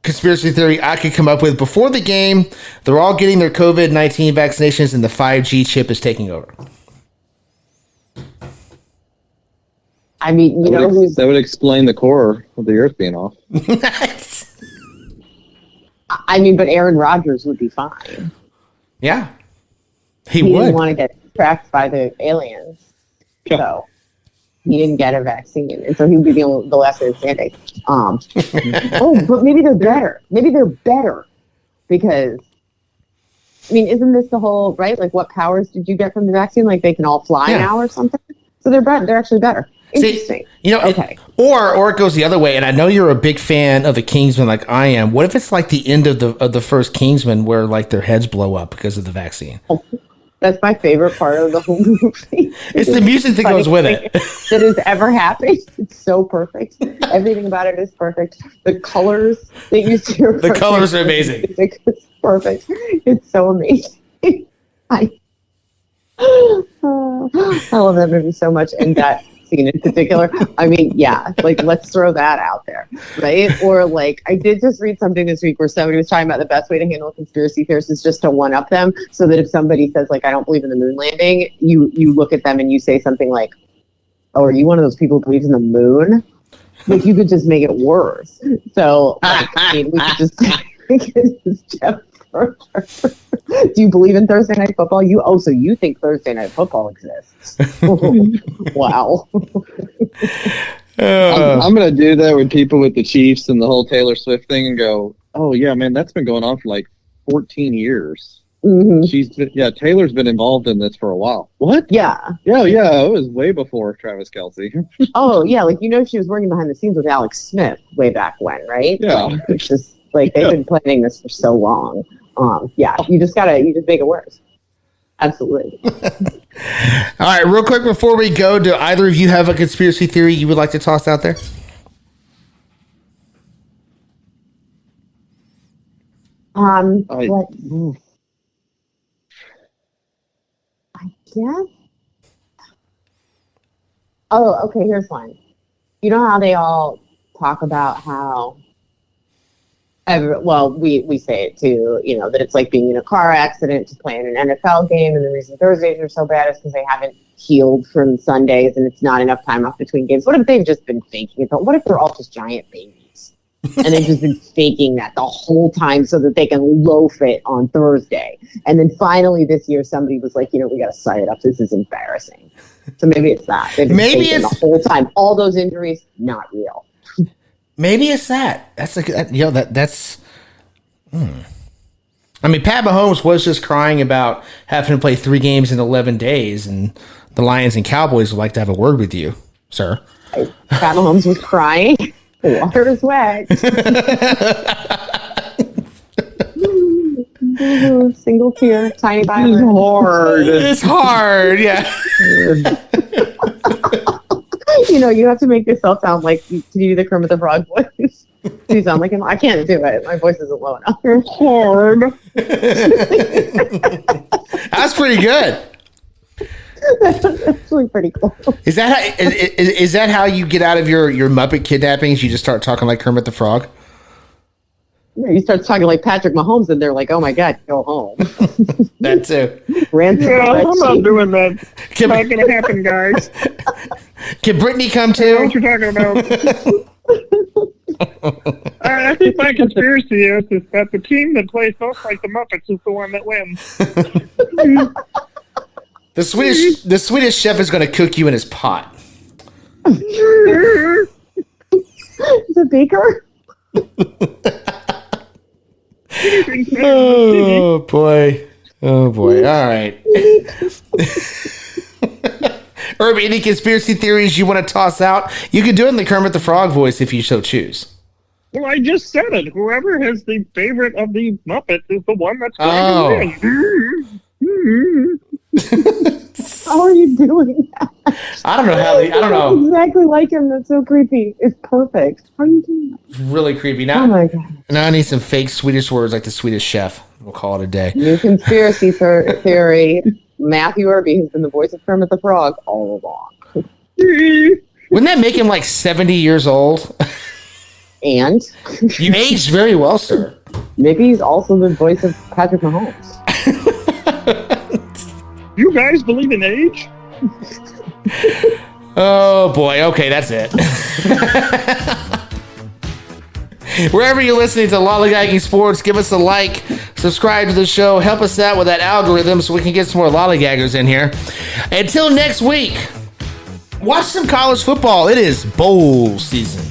conspiracy theory I could come up with. Before the game, they're all getting their COVID-19 vaccinations and the 5G chip is taking over. I mean, that would explain the core of the Earth being off. I mean, but Aaron Rodgers would be fine. Yeah, he would. He didn't want to get tracked by the aliens, so he didn't get a vaccine, and so he would be the last man standing. But maybe they're better. Maybe they're better because, I mean, isn't this the whole right? Like, what powers did you get from the vaccine? Like, they can all fly now or something. So they're better. They're actually better. Interesting. See, okay. Or it goes the other way, and I know you're a big fan of the Kingsman like I am. What if it's like the end of the first Kingsman where like their heads blow up because of the vaccine? Oh, that's my favorite part of the whole movie. It's the music that goes with it. That has ever happened. It's so perfect. Everything about it is perfect. The colors that you see are the colors are amazing. It's perfect. It's so amazing. I love that movie so much, and that scene in particular. I mean, yeah, like let's throw that out there, right? Or like I did just read something this week where somebody was talking about the best way to handle conspiracy theorists is just to one up them, so that if somebody says like I don't believe in the moon landing, you look at them and you say something like, "Oh, are you one of those people who believes in the moon?" Like you could just make it worse. So like, I mean, we could just Jeff further. Do you believe in Thursday Night Football? So you think Thursday Night Football exists? Wow. I'm going to do that with people with the Chiefs and the whole Taylor Swift thing and go, oh, yeah, man, that's been going on for like 14 years. Mm-hmm. Taylor's been involved in this for a while. What? Yeah. Yeah, it was way before Travis Kelce. Oh, yeah, like, she was working behind the scenes with Alex Smith way back when, right? Yeah. Like, it's just, like, they've been planning this for so long. You just make it worse. Absolutely. All right, real quick before we go, do either of you have a conspiracy theory you would like to toss out there? I guess. Oh, okay, here's one. You know how they all talk about how we say it too, that it's like being in a car accident to play in an NFL game, and the reason Thursdays are so bad is because they haven't healed from Sundays and it's not enough time off between games. What if they've just been faking it? What if they're all just giant babies and they've just been faking that the whole time so that they can loaf it on Thursday? And then finally this year somebody was like, we got to sign it up. This is embarrassing. So maybe it's that. Maybe it's the whole time. All those injuries, not real. Maybe it's that. That's that's. I mean, Pat Mahomes was just crying about having to play 3 games in 11 days, and the Lions and Cowboys would like to have a word with you, sir. Pat Mahomes was crying. The water is wet. Single tear, tiny violin. It's hard. Yeah. You have to make yourself sound like you do the Kermit the Frog voice. You sound like him. I can't do it. My voice isn't low enough. Hard. That's pretty good. That's actually pretty cool. Is that how you get out of your Muppet kidnappings? You just start talking like Kermit the Frog? Yeah, you start talking like Patrick Mahomes, and they're like, "Oh my God, go home." That too. I'm not doing that. It's not going to happen, guys. Can Brittany come too? What you're talking about? I think my conspiracy is that the team that plays most like the Muppets is the one that wins. The Swedish chef is going to cook you in his pot. Is it Baker? Oh boy. All right. Irby, any conspiracy theories you want to toss out? You can do it in the Kermit the Frog voice if you so choose. Well, I just said it. Whoever has the favorite of the Muppets is the one that's going to win. How are you doing that? I don't know. Exactly like him. That's so creepy. It's perfect. How are you doing that? It's really creepy. Now, oh my God. Now I need some fake Swedish words like the Swedish chef. We'll call it a day. New conspiracy theory. Matthew Irby has been the voice of Kermit the Frog all along. Wouldn't that make him like 70 years old? And? You aged very well, sir. Maybe he's also the voice of Patrick Mahomes. You guys believe in age? Oh boy, okay, that's it. Wherever you're listening to Lollygagging Sports, give us a like, subscribe to the show, help us out with that algorithm so we can get some more lollygaggers in here. Until next week, watch some college football. It is bowl season.